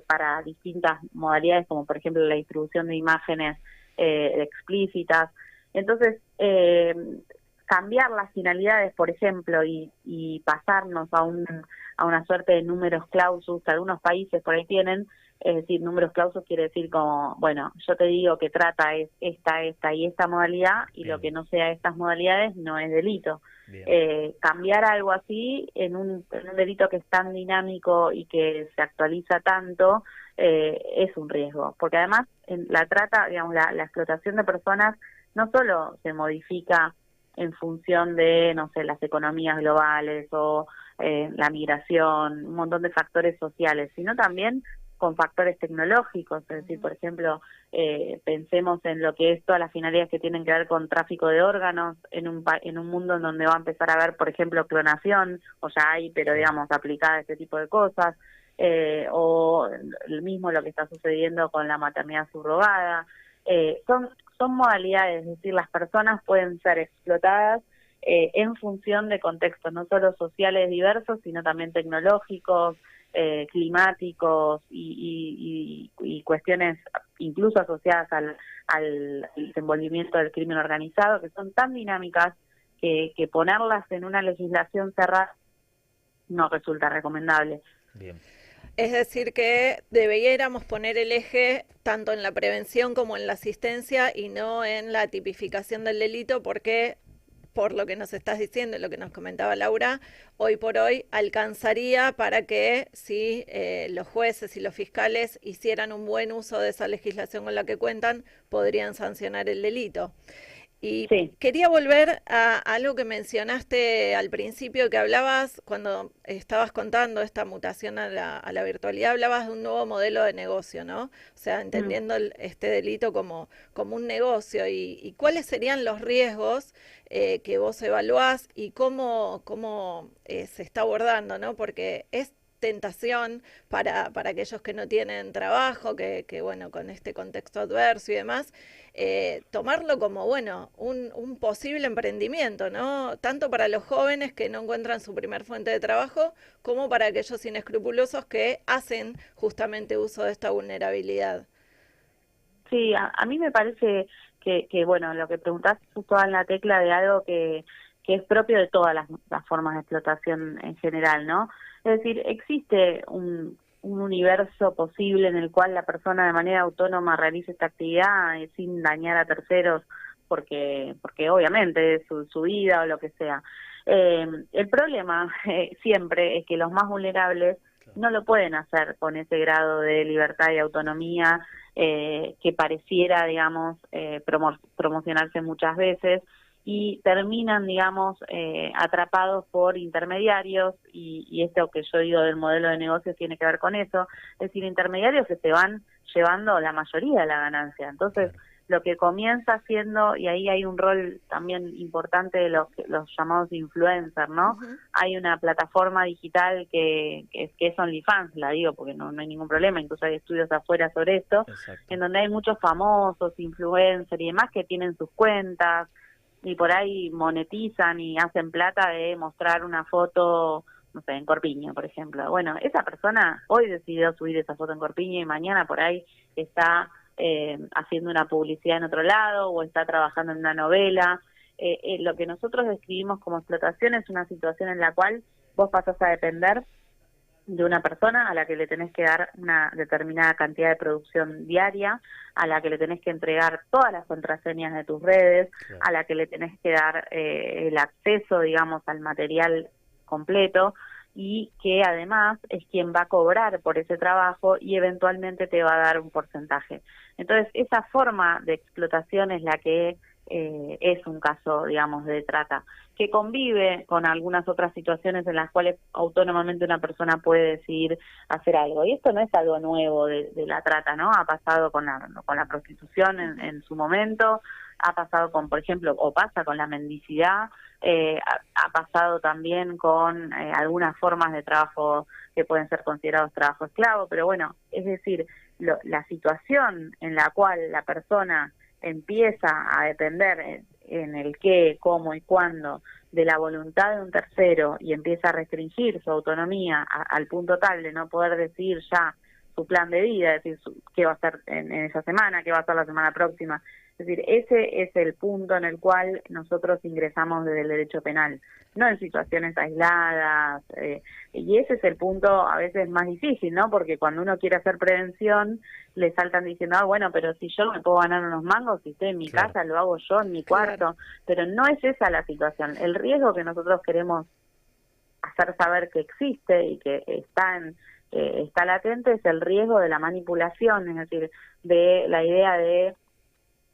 para distintas modalidades, como por ejemplo la distribución de imágenes explícitas. Entonces, cambiar las finalidades, por ejemplo, y pasarnos a una suerte de números clausus que algunos países por ahí tienen. Es decir, números clausus quiere decir como, bueno, yo te digo que trata es esta y esta modalidad, y lo que no sea estas modalidades no es delito. Cambiar algo así en un delito que es tan dinámico y que se actualiza tanto, es un riesgo, porque además en la trata, digamos, la explotación de personas no solo se modifica en función de, no sé, las economías globales o la migración, un montón de factores sociales, sino también con factores tecnológicos. Es decir, por ejemplo, pensemos en lo que es todas las finalidades que tienen que ver con tráfico de órganos en un mundo en donde va a empezar a haber, por ejemplo, clonación, o ya hay, pero digamos, aplicada a este tipo de cosas, o lo mismo lo que está sucediendo con la maternidad subrogada. Son modalidades, es decir, las personas pueden ser explotadas en función de contextos no solo sociales diversos, sino también tecnológicos, climáticos y cuestiones incluso asociadas al desenvolvimiento del crimen organizado, que son tan dinámicas que ponerlas en una legislación cerrada no resulta recomendable. Bien. Es decir, que debiéramos poner el eje tanto en la prevención como en la asistencia y no en la tipificación del delito, porque por lo que nos estás diciendo y lo que nos comentaba Laura, hoy por hoy alcanzaría para que si los jueces y los fiscales hicieran un buen uso de esa legislación con la que cuentan, podrían sancionar el delito. Y quería volver a algo que mencionaste al principio, que hablabas, cuando estabas contando esta mutación a la virtualidad, hablabas de un nuevo modelo de negocio, ¿no? O sea, entendiendo este delito como un negocio, y cuáles serían los riesgos que vos evaluás y cómo se está abordando, ¿no? Porque es tentación para aquellos que no tienen trabajo, que bueno, con este contexto adverso y demás, tomarlo como, bueno, un posible emprendimiento, ¿no? Tanto para los jóvenes que no encuentran su primer fuente de trabajo, como para aquellos inescrupulosos que hacen justamente uso de esta vulnerabilidad. Sí, a mí me parece que bueno, lo que preguntás justo en la tecla de algo que es propio de todas las formas de explotación en general, ¿no? Es decir, existe un universo posible en el cual la persona de manera autónoma realice esta actividad sin dañar a terceros, porque obviamente es su vida o lo que sea. El problema siempre es que los más vulnerables no lo pueden hacer con ese grado de libertad y autonomía que pareciera, digamos, promocionarse muchas veces, y terminan, digamos, atrapados por intermediarios, y esto que yo digo del modelo de negocios tiene que ver con eso, es decir, intermediarios que se van llevando la mayoría de la ganancia. Entonces, lo que comienza siendo, y ahí hay un rol también importante de los llamados influencers, ¿no? Hay una plataforma digital que es OnlyFans, la digo porque no hay ningún problema, incluso hay estudios afuera sobre esto, en donde hay muchos famosos, influencers y demás que tienen sus cuentas, y por ahí monetizan y hacen plata de mostrar una foto, no sé, en Corpiño, por ejemplo. Bueno, esa persona hoy decidió subir esa foto en Corpiño y mañana por ahí está haciendo una publicidad en otro lado o está trabajando en una novela. Lo que nosotros describimos como explotación es una situación en la cual vos pasás a depender de una persona a la que le tenés que dar una determinada cantidad de producción diaria, a la que le tenés que entregar todas las contraseñas de tus redes, a la que le tenés que dar el acceso, digamos, al material completo, y que además es quien va a cobrar por ese trabajo y eventualmente te va a dar un porcentaje. Entonces, esa forma de explotación es la que es un caso, digamos, de trata, que convive con algunas otras situaciones en las cuales autónomamente una persona puede decidir hacer algo. Y esto no es algo nuevo de la trata, ¿no? Ha pasado con la prostitución en su momento, ha pasado con, por ejemplo, o pasa con la mendicidad, ha pasado también con algunas formas de trabajo que pueden ser considerados trabajo esclavo, pero bueno, es decir, la situación en la cual la persona empieza a depender en el qué, cómo y cuándo de la voluntad de un tercero y empieza a restringir su autonomía al punto tal de no poder decidir ya su plan de vida, es decir, qué va a hacer en esa semana, qué va a hacer la semana próxima, Es decir, ese es el punto en el cual nosotros ingresamos desde el derecho penal, no en situaciones aisladas, y ese es el punto a veces más difícil, ¿no? Porque cuando uno quiere hacer prevención, le saltan diciendo, bueno, pero si yo me puedo ganar unos mangos, si estoy en mi casa, lo hago yo en mi cuarto, pero no es esa la situación. El riesgo que nosotros queremos hacer saber que existe y que está latente es el riesgo de la manipulación, es decir, de la idea de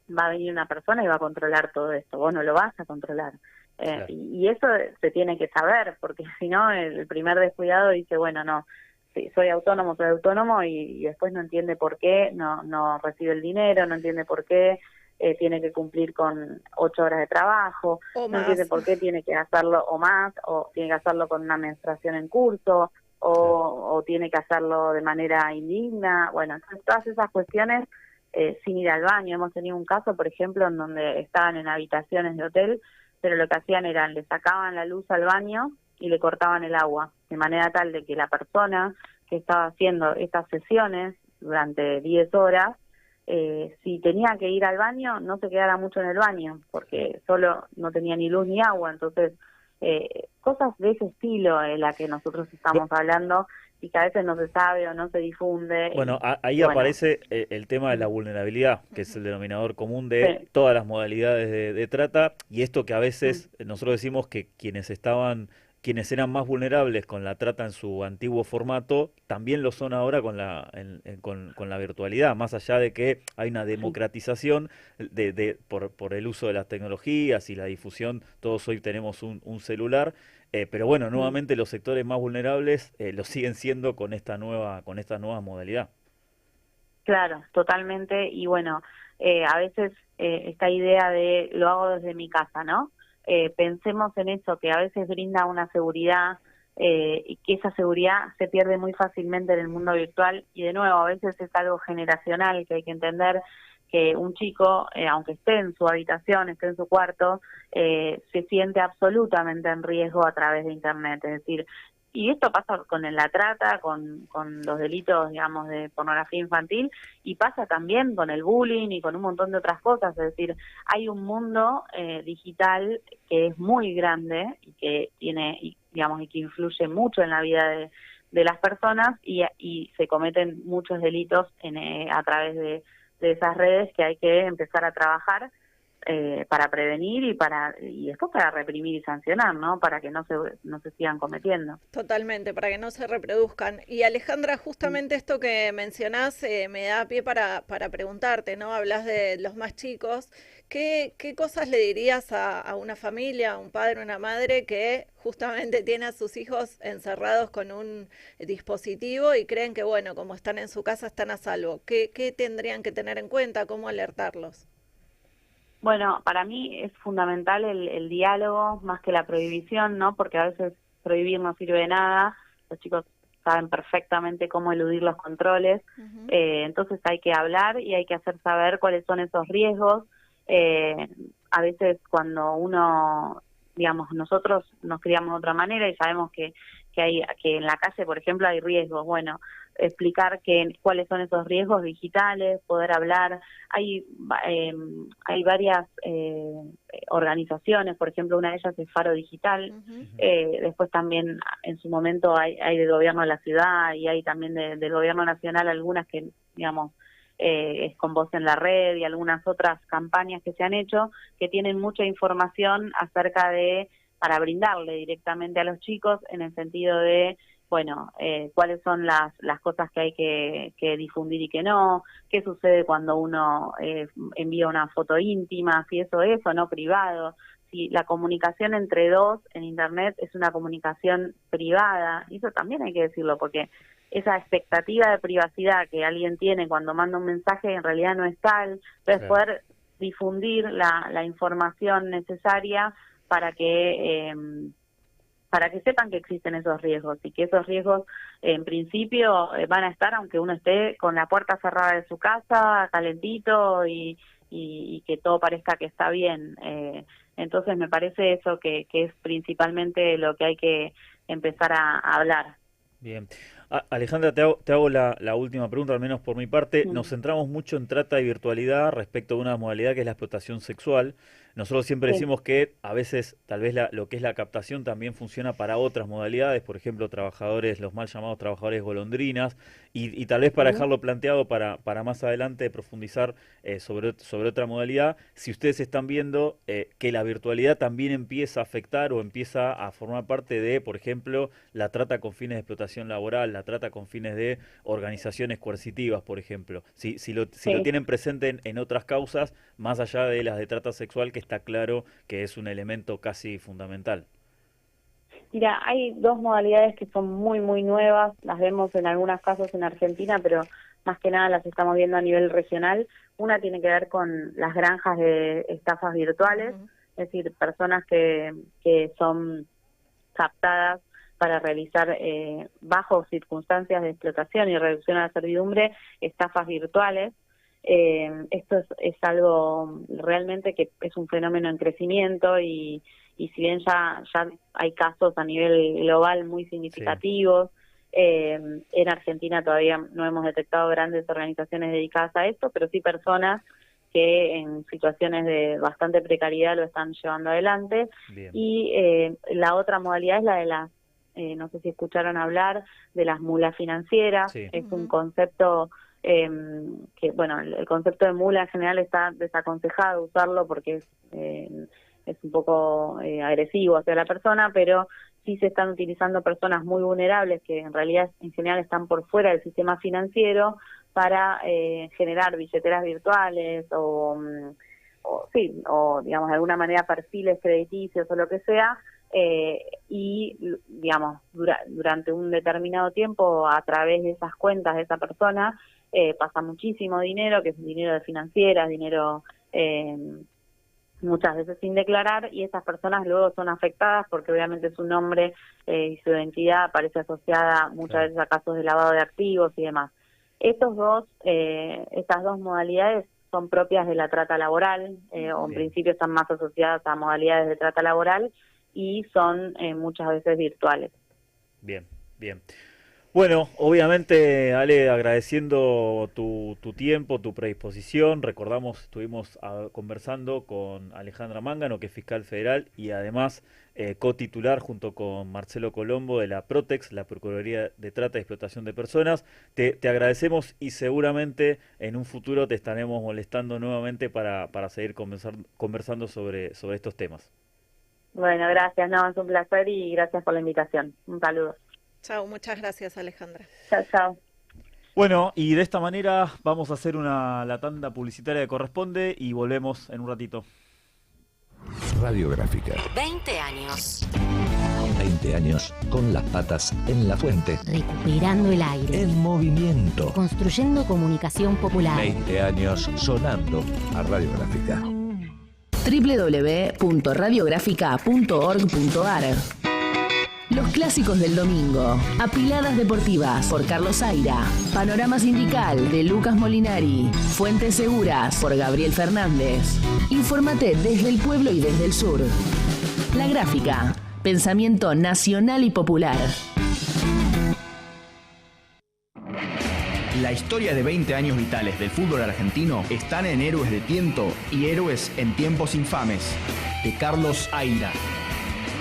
va a venir una persona y va a controlar todo esto, vos no lo vas a controlar. Y eso se tiene que saber, porque si no, el primer descuidado dice, bueno, no, sí, soy autónomo y después no entiende por qué, no recibe el dinero, no entiende por qué tiene que cumplir con 8 horas de trabajo, no entiende por qué tiene que hacerlo o más, o tiene que hacerlo con una menstruación en curso, o tiene que hacerlo de manera indigna. Bueno, entonces todas esas cuestiones sin ir al baño. Hemos tenido un caso, por ejemplo, en donde estaban en habitaciones de hotel, pero lo que hacían era le sacaban la luz al baño y le cortaban el agua, de manera tal de que la persona que estaba haciendo estas sesiones durante 10 horas, si tenía que ir al baño, no se quedara mucho en el baño, porque solo no tenía ni luz ni agua. Entonces, cosas de ese estilo es la que nosotros estamos hablando, y que a veces no se sabe o no se difunde. Bueno, ahí aparece el tema de la vulnerabilidad, que es el denominador común de todas las modalidades de trata, y esto que a veces nosotros decimos que quienes eran más vulnerables con la trata en su antiguo formato, también lo son ahora con la virtualidad, más allá de que hay una democratización por el uso de las tecnologías y la difusión. Todos hoy tenemos un celular, pero bueno, nuevamente los sectores más vulnerables lo siguen siendo con esta nueva modalidad. Claro, totalmente. Y bueno, a veces esta idea de lo hago desde mi casa, ¿no? Pensemos en eso, que a veces brinda una seguridad y que esa seguridad se pierde muy fácilmente en el mundo virtual. Y de nuevo, a veces es algo generacional, que hay que entender que un chico, aunque esté en su habitación, esté en su cuarto, se siente absolutamente en riesgo a través de Internet. Es decir, y esto pasa con la trata, con los delitos, digamos, de pornografía infantil, y pasa también con el bullying y con un montón de otras cosas. Es decir, hay un mundo digital que es muy grande y que tiene, digamos, y que influye mucho en la vida de las personas, y se cometen muchos delitos a través de esas redes, que hay que empezar a trabajar para prevenir y después para reprimir y sancionar, ¿no? Para que no se sigan cometiendo. Totalmente, para que no se reproduzcan. Y Alejandra, justamente esto que mencionás me da pie para preguntarte, ¿no? Hablas de los más chicos. ¿Qué cosas le dirías a una familia, a un padre, una madre que justamente tiene a sus hijos encerrados con un dispositivo y creen que, bueno, como están en su casa, están a salvo? ¿Qué tendrían que tener en cuenta? ¿Cómo alertarlos? Bueno, para mí es fundamental el diálogo más que la prohibición, ¿no? Porque a veces prohibir no sirve de nada. Los chicos saben perfectamente cómo eludir los controles. Entonces hay que hablar y hay que hacer saber cuáles son esos riesgos. A veces cuando uno, digamos, nosotros nos criamos de otra manera y sabemos que en la calle, por ejemplo, hay riesgos. Bueno, explicar cuáles son esos riesgos digitales, poder hablar. Hay varias organizaciones, por ejemplo, una de ellas es Faro Digital. Después también en su momento hay del gobierno de la ciudad, y hay también del gobierno nacional algunas que, digamos, es con Voz en la Red, y algunas otras campañas que se han hecho que tienen mucha información acerca para brindarle directamente a los chicos, en el sentido de, bueno, cuáles son las cosas que hay que difundir y que no, qué sucede cuando uno envía una foto íntima, si eso es o no privado, si la comunicación entre dos en Internet es una comunicación privada. Y eso también hay que decirlo, porque esa expectativa de privacidad que alguien tiene cuando manda un mensaje en realidad no es tal. Entonces, poder difundir la información necesaria para que sepan que existen esos riesgos, y que esos riesgos en principio van a estar aunque uno esté con la puerta cerrada de su casa, calentito, y que todo parezca que está bien. Entonces me parece eso que es principalmente lo que hay que empezar a hablar. Bien. Alejandra, te hago la última pregunta, al menos por mi parte. Nos centramos mucho en trata y virtualidad respecto a una modalidad que es la explotación sexual. Nosotros siempre decimos que a veces tal vez lo que es la captación también funciona para otras modalidades, por ejemplo, trabajadores, los mal llamados trabajadores golondrinas, y tal vez para dejarlo planteado para más adelante profundizar sobre otra modalidad, si ustedes están viendo que la virtualidad también empieza a afectar o empieza a formar parte de, por ejemplo, la trata con fines de explotación laboral, la trata con fines de organizaciones coercitivas, por ejemplo. Si lo tienen presente en otras causas, más allá de las de trata sexual, que está claro que es un elemento casi fundamental. Mira, hay dos modalidades que son muy, muy nuevas, las vemos en algunos casos en Argentina, pero más que nada las estamos viendo a nivel regional. Una tiene que ver con las granjas de estafas virtuales, es decir, personas que son captadas para realizar bajo circunstancias de explotación y reducción a la servidumbre, estafas virtuales. Esto es algo realmente que es un fenómeno en crecimiento y si bien ya hay casos a nivel global muy significativos, en Argentina todavía no hemos detectado grandes organizaciones dedicadas a esto, pero sí personas que en situaciones de bastante precariedad lo están llevando adelante. Bien. Y la otra modalidad es la de las, no sé si escucharon hablar, de las mulas financieras. Sí. Es un concepto que, bueno, el concepto de mula en general está desaconsejado usarlo porque es un poco agresivo hacia la persona, pero sí se están utilizando personas muy vulnerables que en realidad en general están por fuera del sistema financiero para generar billeteras virtuales o digamos de alguna manera perfiles crediticios o lo que sea, y digamos durante un determinado tiempo a través de esas cuentas de esa persona pasa muchísimo dinero, que es dinero de financieras, dinero muchas veces sin declarar, y esas personas luego son afectadas porque obviamente su nombre y su identidad aparece asociada muchas veces a casos de lavado de activos y demás. Estas dos modalidades son propias de la trata laboral, o en principio están más asociadas a modalidades de trata laboral y son muchas veces virtuales. Bien, bien. Bueno, obviamente, Ale, agradeciendo tu tiempo, tu predisposición. Recordamos, estuvimos conversando con Alejandra Mangano, que es fiscal federal y además cotitular junto con Marcelo Colombo de la Protex, la Procuraduría de Trata y Explotación de Personas. Te agradecemos y seguramente en un futuro te estaremos molestando nuevamente para seguir conversando sobre estos temas. Bueno, gracias, no, es un placer y gracias por la invitación. Un saludo. Chao, muchas gracias, Alejandra. Chao, chao. Bueno, y de esta manera vamos a hacer la tanda publicitaria que corresponde y volvemos en un ratito. Radiográfica. 20 años. 20 años con las patas en la fuente. Recuperando el aire. En movimiento. Construyendo comunicación popular. 20 años sonando a Radiográfica. www.radiográfica.org.ar. Los clásicos del domingo. Apiladas deportivas por Carlos Zaira. Panorama sindical de Lucas Molinari. Fuentes seguras por Gabriel Fernández. Infórmate desde el pueblo y desde el sur. La Gráfica. Pensamiento nacional y popular. La historia de 20 años vitales del fútbol argentino están en Héroes de Tiento y Héroes en Tiempos Infames, de Carlos Zaira.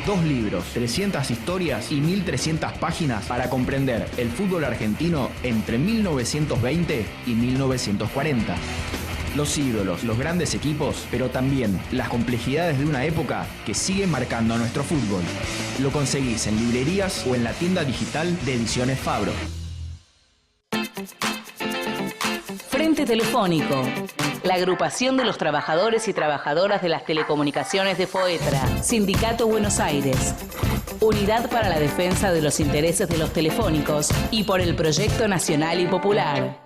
2 libros, 300 historias y 1300 páginas para comprender el fútbol argentino entre 1920 y 1940. Los ídolos, los grandes equipos, pero también las complejidades de una época que sigue marcando a nuestro fútbol. Lo conseguís en librerías o en la tienda digital de Ediciones Fabro. Frente Telefónico, la agrupación de los trabajadores y trabajadoras de las telecomunicaciones de FOETRA, Sindicato Buenos Aires, Unidad para la Defensa de los Intereses de los Telefónicos y por el Proyecto Nacional y Popular.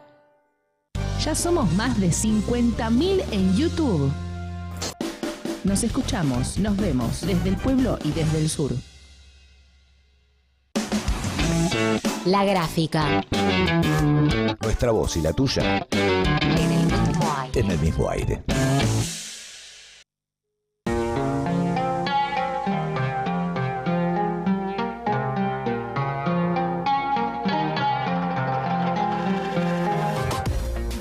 Ya somos más de 50.000 en YouTube. Nos escuchamos, nos vemos desde el pueblo y desde el sur. La Gráfica. Nuestra voz y la tuya en el mismo aire.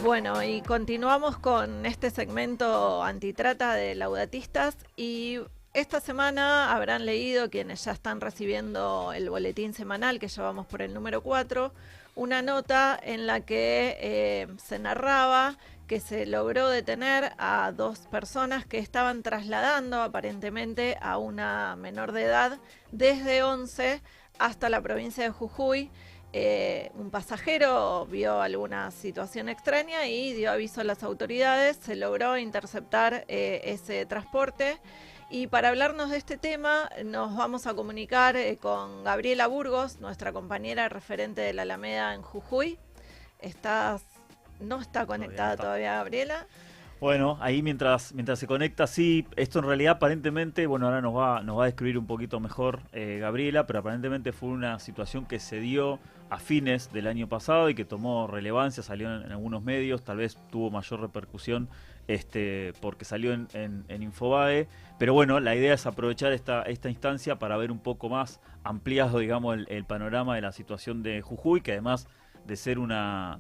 Bueno, y continuamos con este segmento antitrata de Laudatistas y esta semana habrán leído, quienes ya están recibiendo el boletín semanal, que llevamos por el número 4, una nota en la que se narraba que se logró detener a 2 personas que estaban trasladando aparentemente a una menor de edad desde Once hasta la provincia de Jujuy. Un pasajero vio alguna situación extraña y dio aviso a las autoridades. Se logró interceptar ese transporte. Y para hablarnos de este tema nos vamos a comunicar con Gabriela Burgos, nuestra compañera referente de la Alameda en Jujuy. No está conectada todavía Gabriela. Bueno, ahí mientras se conecta, sí, esto en realidad aparentemente, bueno, ahora nos va a describir un poquito mejor Gabriela, pero aparentemente fue una situación que se dio a fines del año pasado y que tomó relevancia, salió en algunos medios, tal vez tuvo mayor repercusión porque salió en Infobae, pero bueno, la idea es aprovechar esta instancia para ver un poco más ampliado, digamos, el panorama de la situación de Jujuy, que además de ser una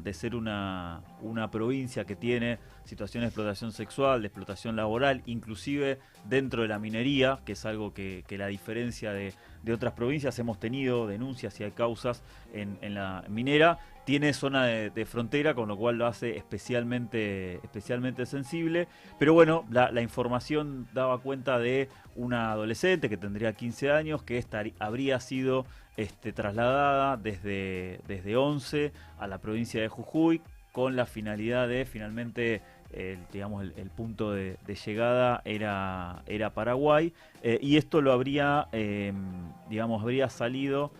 provincia que tiene situación de explotación sexual, de explotación laboral, inclusive dentro de la minería, que es algo que la diferencia de otras provincias. Hemos tenido denuncias y hay causas en la minera. Tiene zona de frontera, con lo cual lo hace especialmente sensible. Pero bueno, la información daba cuenta de una adolescente que tendría 15 años, que habría sido trasladada desde Once a la provincia de Jujuy, con la finalidad de finalmente, el punto de llegada era Paraguay, y esto lo habría salido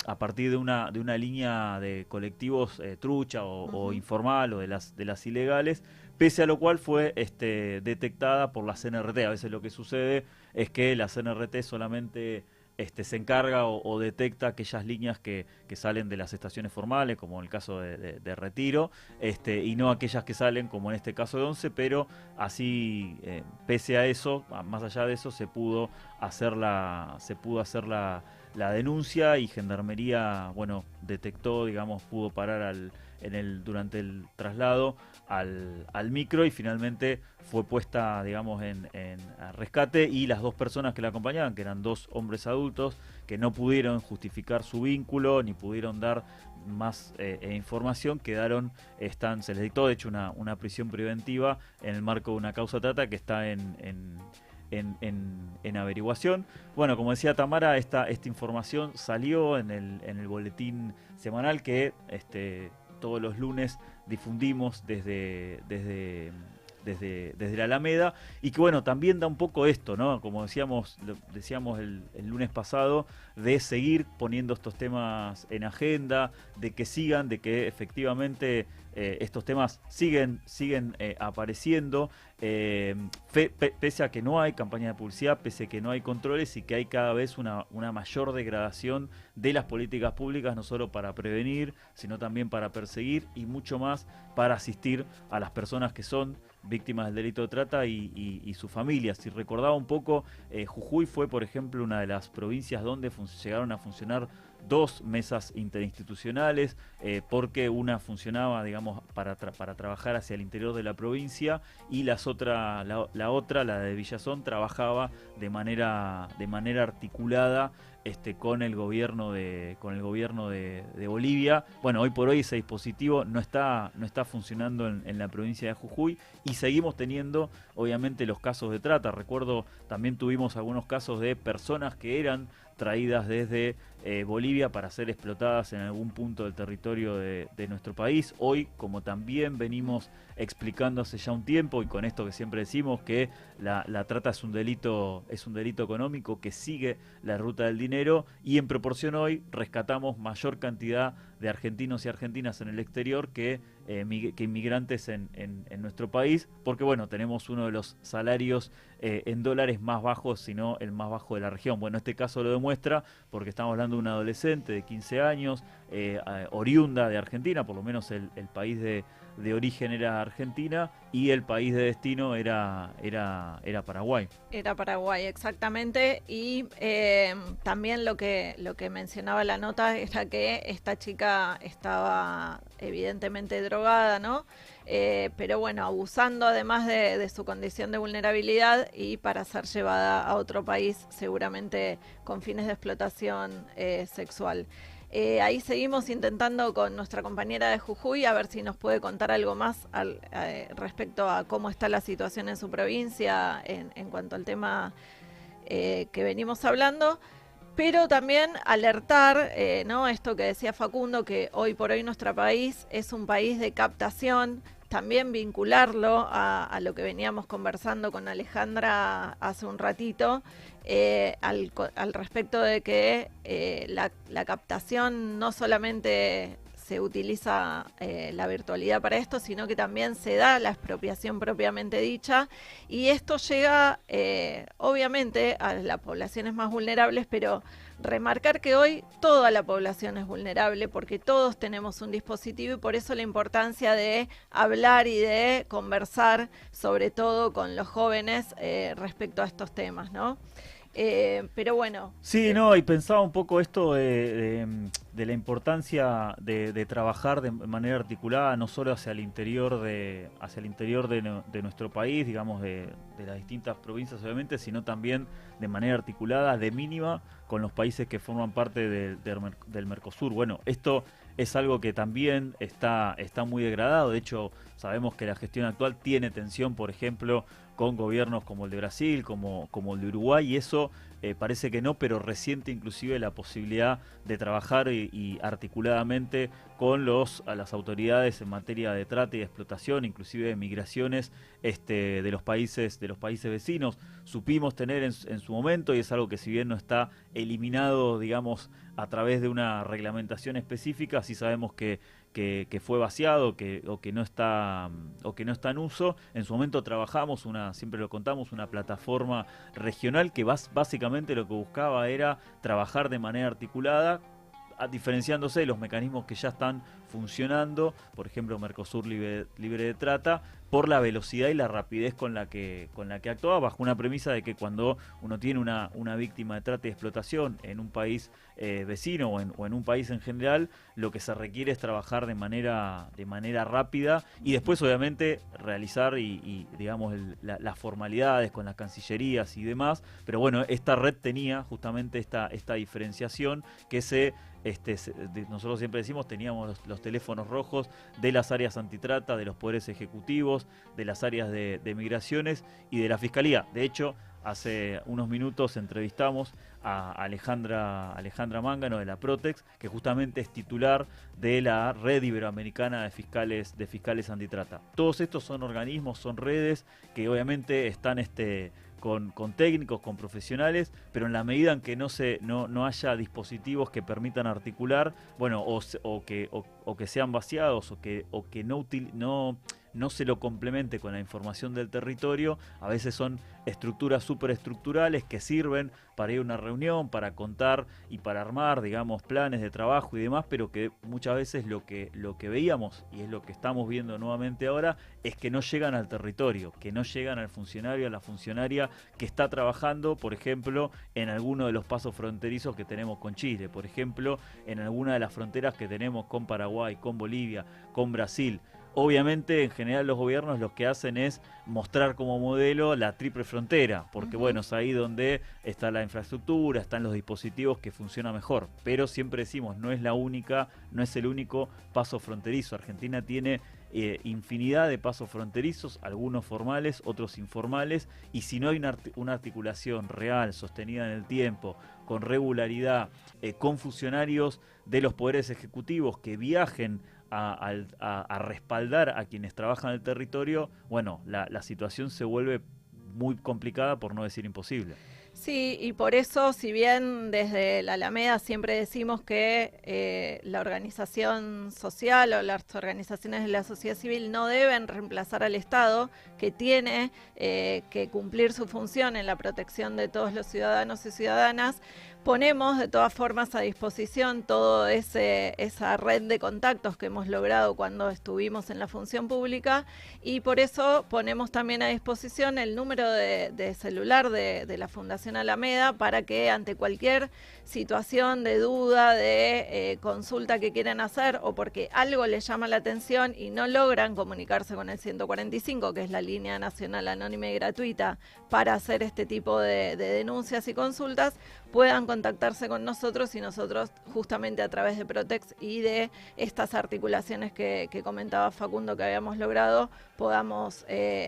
a partir de una línea de colectivos trucha o informal o de las ilegales, pese a lo cual fue detectada por la CNRT. A veces lo que sucede es que la CNRT solamente se encarga o detecta aquellas líneas que salen de las estaciones formales, como en el caso de Retiro, y no aquellas que salen, como en este caso de Once, pero así, pese a eso, más allá de eso, se pudo hacer la denuncia, y Gendarmería, bueno, detectó, digamos, pudo parar durante el traslado al micro, y finalmente fue puesta, digamos, en rescate, y las 2 personas que la acompañaban, que eran 2 hombres adultos, que no pudieron justificar su vínculo ni pudieron dar más información, se les dictó de hecho una prisión preventiva en el marco de una causa trata que está en averiguación. Bueno, como decía Tamara, esta información salió en el boletín semanal que todos los lunes difundimos desde la Alameda, y que bueno, también da un poco esto, ¿no? Como decíamos el lunes pasado, de seguir poniendo estos temas en agenda, de que efectivamente estos temas siguen apareciendo, pese a que no hay campaña de publicidad, pese a que no hay controles, y que hay cada vez una mayor degradación de las políticas públicas, no solo para prevenir, sino también para perseguir, y mucho más para asistir a las personas que son víctimas del delito de trata y sus familias. Si recordaba un poco, Jujuy fue, por ejemplo, una de las provincias donde llegaron a funcionar 2 mesas interinstitucionales, porque una funcionaba, digamos, para trabajar hacia el interior de la provincia, y la de Villazón, trabajaba de manera articulada con el gobierno de Bolivia. Bueno, hoy por hoy ese dispositivo no está funcionando en la provincia de Jujuy, y seguimos teniendo obviamente los casos de trata. Recuerdo, también tuvimos algunos casos de personas que eran traídas desde Bolivia para ser explotadas en algún punto del territorio de nuestro país. Hoy, como también venimos explicando hace ya un tiempo, y con esto que siempre decimos, que la trata es un delito económico que sigue la ruta del dinero, y en proporción hoy rescatamos mayor cantidad de argentinos y argentinas en el exterior que inmigrantes en nuestro país, porque bueno, tenemos uno de los salarios en dólares más bajos, sino el más bajo de la región. Bueno, este caso lo demuestra porque estamos hablando de una adolescente de 15 años, oriunda de Argentina, por lo menos el país de origen era Argentina y el país de destino era Paraguay. Era Paraguay, exactamente. Y también lo que mencionaba la nota era que esta chica estaba evidentemente drogada, ¿no? Pero bueno, abusando además de su condición de vulnerabilidad y para ser llevada a otro país, seguramente con fines de explotación sexual. Ahí seguimos intentando con nuestra compañera de Jujuy a ver si nos puede contar algo más respecto a cómo está la situación en su provincia en cuanto al tema que venimos hablando, pero también alertar, ¿no? Esto que decía Facundo, que hoy por hoy nuestro país es un país de captación, también vincularlo a lo que veníamos conversando con Alejandra hace un ratito, al respecto de que la captación no solamente se utiliza la virtualidad para esto, sino que también se da la expropiación propiamente dicha, y esto llega obviamente a las poblaciones más vulnerables, pero remarcar que hoy toda la población es vulnerable porque todos tenemos un dispositivo y por eso la importancia de hablar y de conversar, sobre todo con los jóvenes, respecto a estos temas, ¿no? Pero bueno. Sí, no, y pensaba un poco esto de la importancia de trabajar de manera articulada, no solo hacia el interior de nuestro país, digamos, de las distintas provincias obviamente, sino también de manera articulada, de mínima, con los países que forman parte del Mercosur. Bueno, esto es algo que también está muy degradado. De hecho, sabemos que la gestión actual tiene tensión, por ejemplo, con gobiernos como el de Brasil, como el de Uruguay, y eso parece que no, pero resiente inclusive la posibilidad de trabajar y articuladamente con las autoridades en materia de trata y de explotación, inclusive de migraciones de los países vecinos. Supimos tener en su momento, y es algo que si bien no está eliminado, digamos, a través de una reglamentación específica, sí sabemos que fue vaciado o que no está en uso. En su momento trabajamos siempre lo contamos, una plataforma regional que básicamente lo que buscaba era trabajar de manera articulada, diferenciándose de los mecanismos que ya están funcionando, por ejemplo Mercosur libre de trata, por la velocidad y la rapidez con la que actuaba, bajo una premisa de que cuando uno tiene una víctima de trata y explotación en un país vecino o en un país en general, lo que se requiere es trabajar de manera rápida y después obviamente realizar y digamos las formalidades con las cancillerías y demás, pero bueno, esta red tenía justamente esta diferenciación que nosotros siempre decimos, teníamos los teléfonos rojos de las áreas antitrata, de los poderes ejecutivos, de las áreas de migraciones y de la Fiscalía. De hecho, hace unos minutos entrevistamos a Alejandra Mángano de la Protex, que justamente es titular de la Red Iberoamericana de Fiscales Antitrata. Todos estos son organismos, son redes que obviamente están con técnicos, con profesionales, pero en la medida en que no haya dispositivos que permitan articular, bueno, o que sean vaciados o que no se lo complemente con la información del territorio, a veces son estructuras superestructurales que sirven para ir a una reunión, para contar y para armar, digamos, planes de trabajo y demás, pero que muchas veces lo que veíamos, y es lo que estamos viendo nuevamente ahora, es que no llegan al territorio, que no llegan al funcionario, a la funcionaria que está trabajando, por ejemplo, en alguno de los pasos fronterizos que tenemos con Chile, por ejemplo, en alguna de las fronteras que tenemos con Paraguay, con Bolivia, con Brasil. Obviamente, en general, los gobiernos lo que hacen es mostrar como modelo la triple frontera, porque bueno, es ahí donde está la infraestructura, están los dispositivos que funcionan mejor. Pero siempre decimos, no es el único paso fronterizo. Argentina tiene infinidad de pasos fronterizos, algunos formales, otros informales, y si no hay una articulación real, sostenida en el tiempo, con regularidad, con funcionarios de los poderes ejecutivos que viajen a respaldar a quienes trabajan en el territorio, bueno, la situación se vuelve muy complicada, por no decir imposible. Sí, y por eso, si bien desde la Alameda siempre decimos que la organización social o las organizaciones de la sociedad civil no deben reemplazar al Estado, que tiene que cumplir su función en la protección de todos los ciudadanos y ciudadanas, ponemos de todas formas a disposición toda esa red de contactos que hemos logrado cuando estuvimos en la función pública, y por eso ponemos también a disposición el número de celular de la Fundación Alameda para que ante cualquier situación de duda, de consulta que quieran hacer o porque algo les llama la atención y no logran comunicarse con el 145, que es la línea nacional anónima y gratuita para hacer este tipo de denuncias y consultas, puedan contactarse con nosotros y nosotros justamente a través de Protex y de estas articulaciones que comentaba Facundo que habíamos logrado, podamos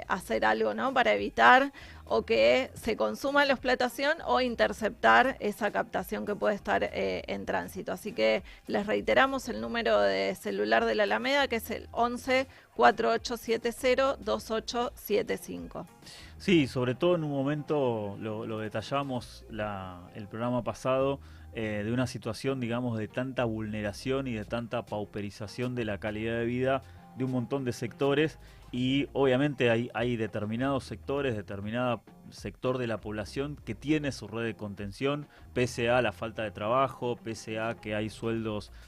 hacer algo, ¿no?, para evitar o que se consuma la explotación o interceptar esa captación que puede estar en tránsito. Así que les reiteramos el número de celular de la Alameda, que es el 11 4870 2875. Sí, sobre todo en un momento, lo detallamos el programa pasado, de una situación, digamos, de tanta vulneración y de tanta pauperización de la calidad de vida de un montón de sectores, y obviamente hay determinados sectores, determinado sector de la población que tiene su red de contención, pese a la falta de trabajo, pese a que hay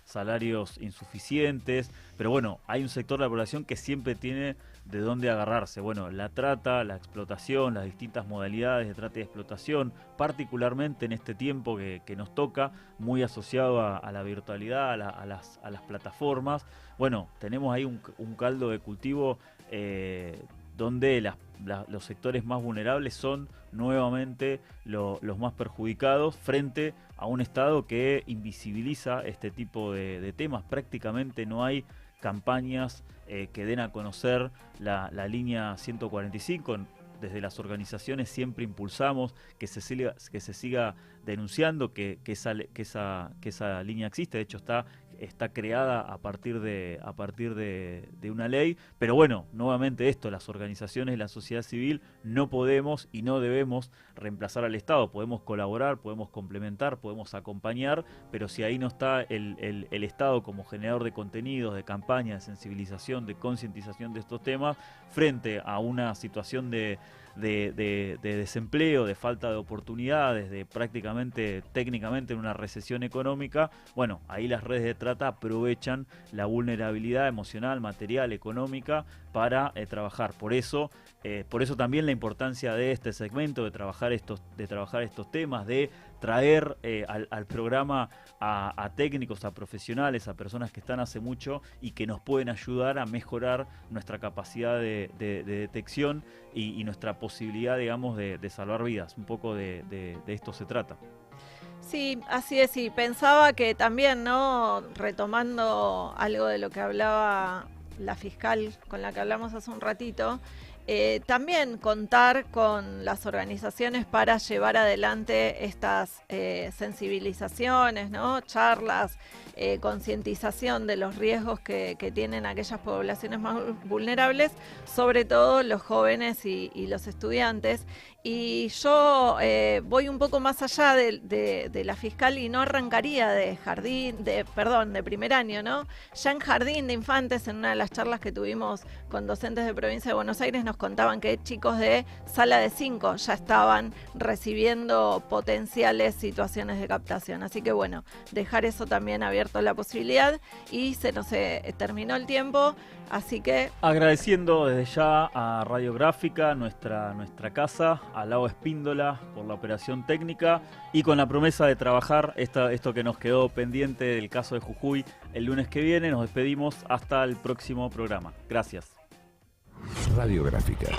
salarios insuficientes, pero bueno, hay un sector de la población que siempre tiene de dónde agarrarse. Bueno, la trata, la explotación, las distintas modalidades de trata y explotación, particularmente en este tiempo que nos toca, muy asociado a la virtualidad, a las plataformas. Bueno, tenemos ahí un caldo de cultivo donde los sectores más vulnerables son nuevamente los más perjudicados frente a un Estado que invisibiliza este tipo de temas. Prácticamente no hay campañas que den a conocer la línea 145. Desde las organizaciones siempre impulsamos que se siga denunciando que esa línea existe. De hecho está creada a partir de una ley, pero bueno, nuevamente las organizaciones de la sociedad civil no podemos y no debemos reemplazar al Estado. Podemos colaborar, podemos complementar, podemos acompañar, pero si ahí no está el Estado como generador de contenidos, de campañas, de sensibilización, de concientización de estos temas, frente a una situación de desempleo, de falta de oportunidades, de prácticamente técnicamente en una recesión económica, bueno, ahí las redes de trata aprovechan la vulnerabilidad emocional, material, económica para trabajar. Por eso también la importancia de este segmento, de trabajar estos temas, de traer al programa a técnicos, a profesionales, a personas que están hace mucho y que nos pueden ayudar a mejorar nuestra capacidad de detección y nuestra posibilidad, digamos, de salvar vidas. Un poco de esto se trata. Sí, así es, y pensaba que también, ¿no?, retomando algo de lo que hablaba la fiscal con la que hablamos hace un ratito, también contar con las organizaciones para llevar adelante estas sensibilizaciones, ¿no?, charlas, concientización de los riesgos que tienen aquellas poblaciones más vulnerables, sobre todo los jóvenes y los estudiantes. Y yo voy un poco más allá de la fiscal y no arrancaría de primer año, ¿no? Ya en jardín de infantes, en una de las charlas que tuvimos con docentes de Provincia de Buenos Aires, nos contaban que chicos de sala de 5 ya estaban recibiendo potenciales situaciones de captación. Así que bueno, dejar eso también abierto a la posibilidad, y se nos terminó el tiempo, así que... Agradeciendo desde ya a Radiográfica, nuestra casa, a Lau Espíndola por la operación técnica, y con la promesa de trabajar esto que nos quedó pendiente del caso de Jujuy el lunes que viene. Nos despedimos hasta el próximo programa. Gracias. Radiográfica.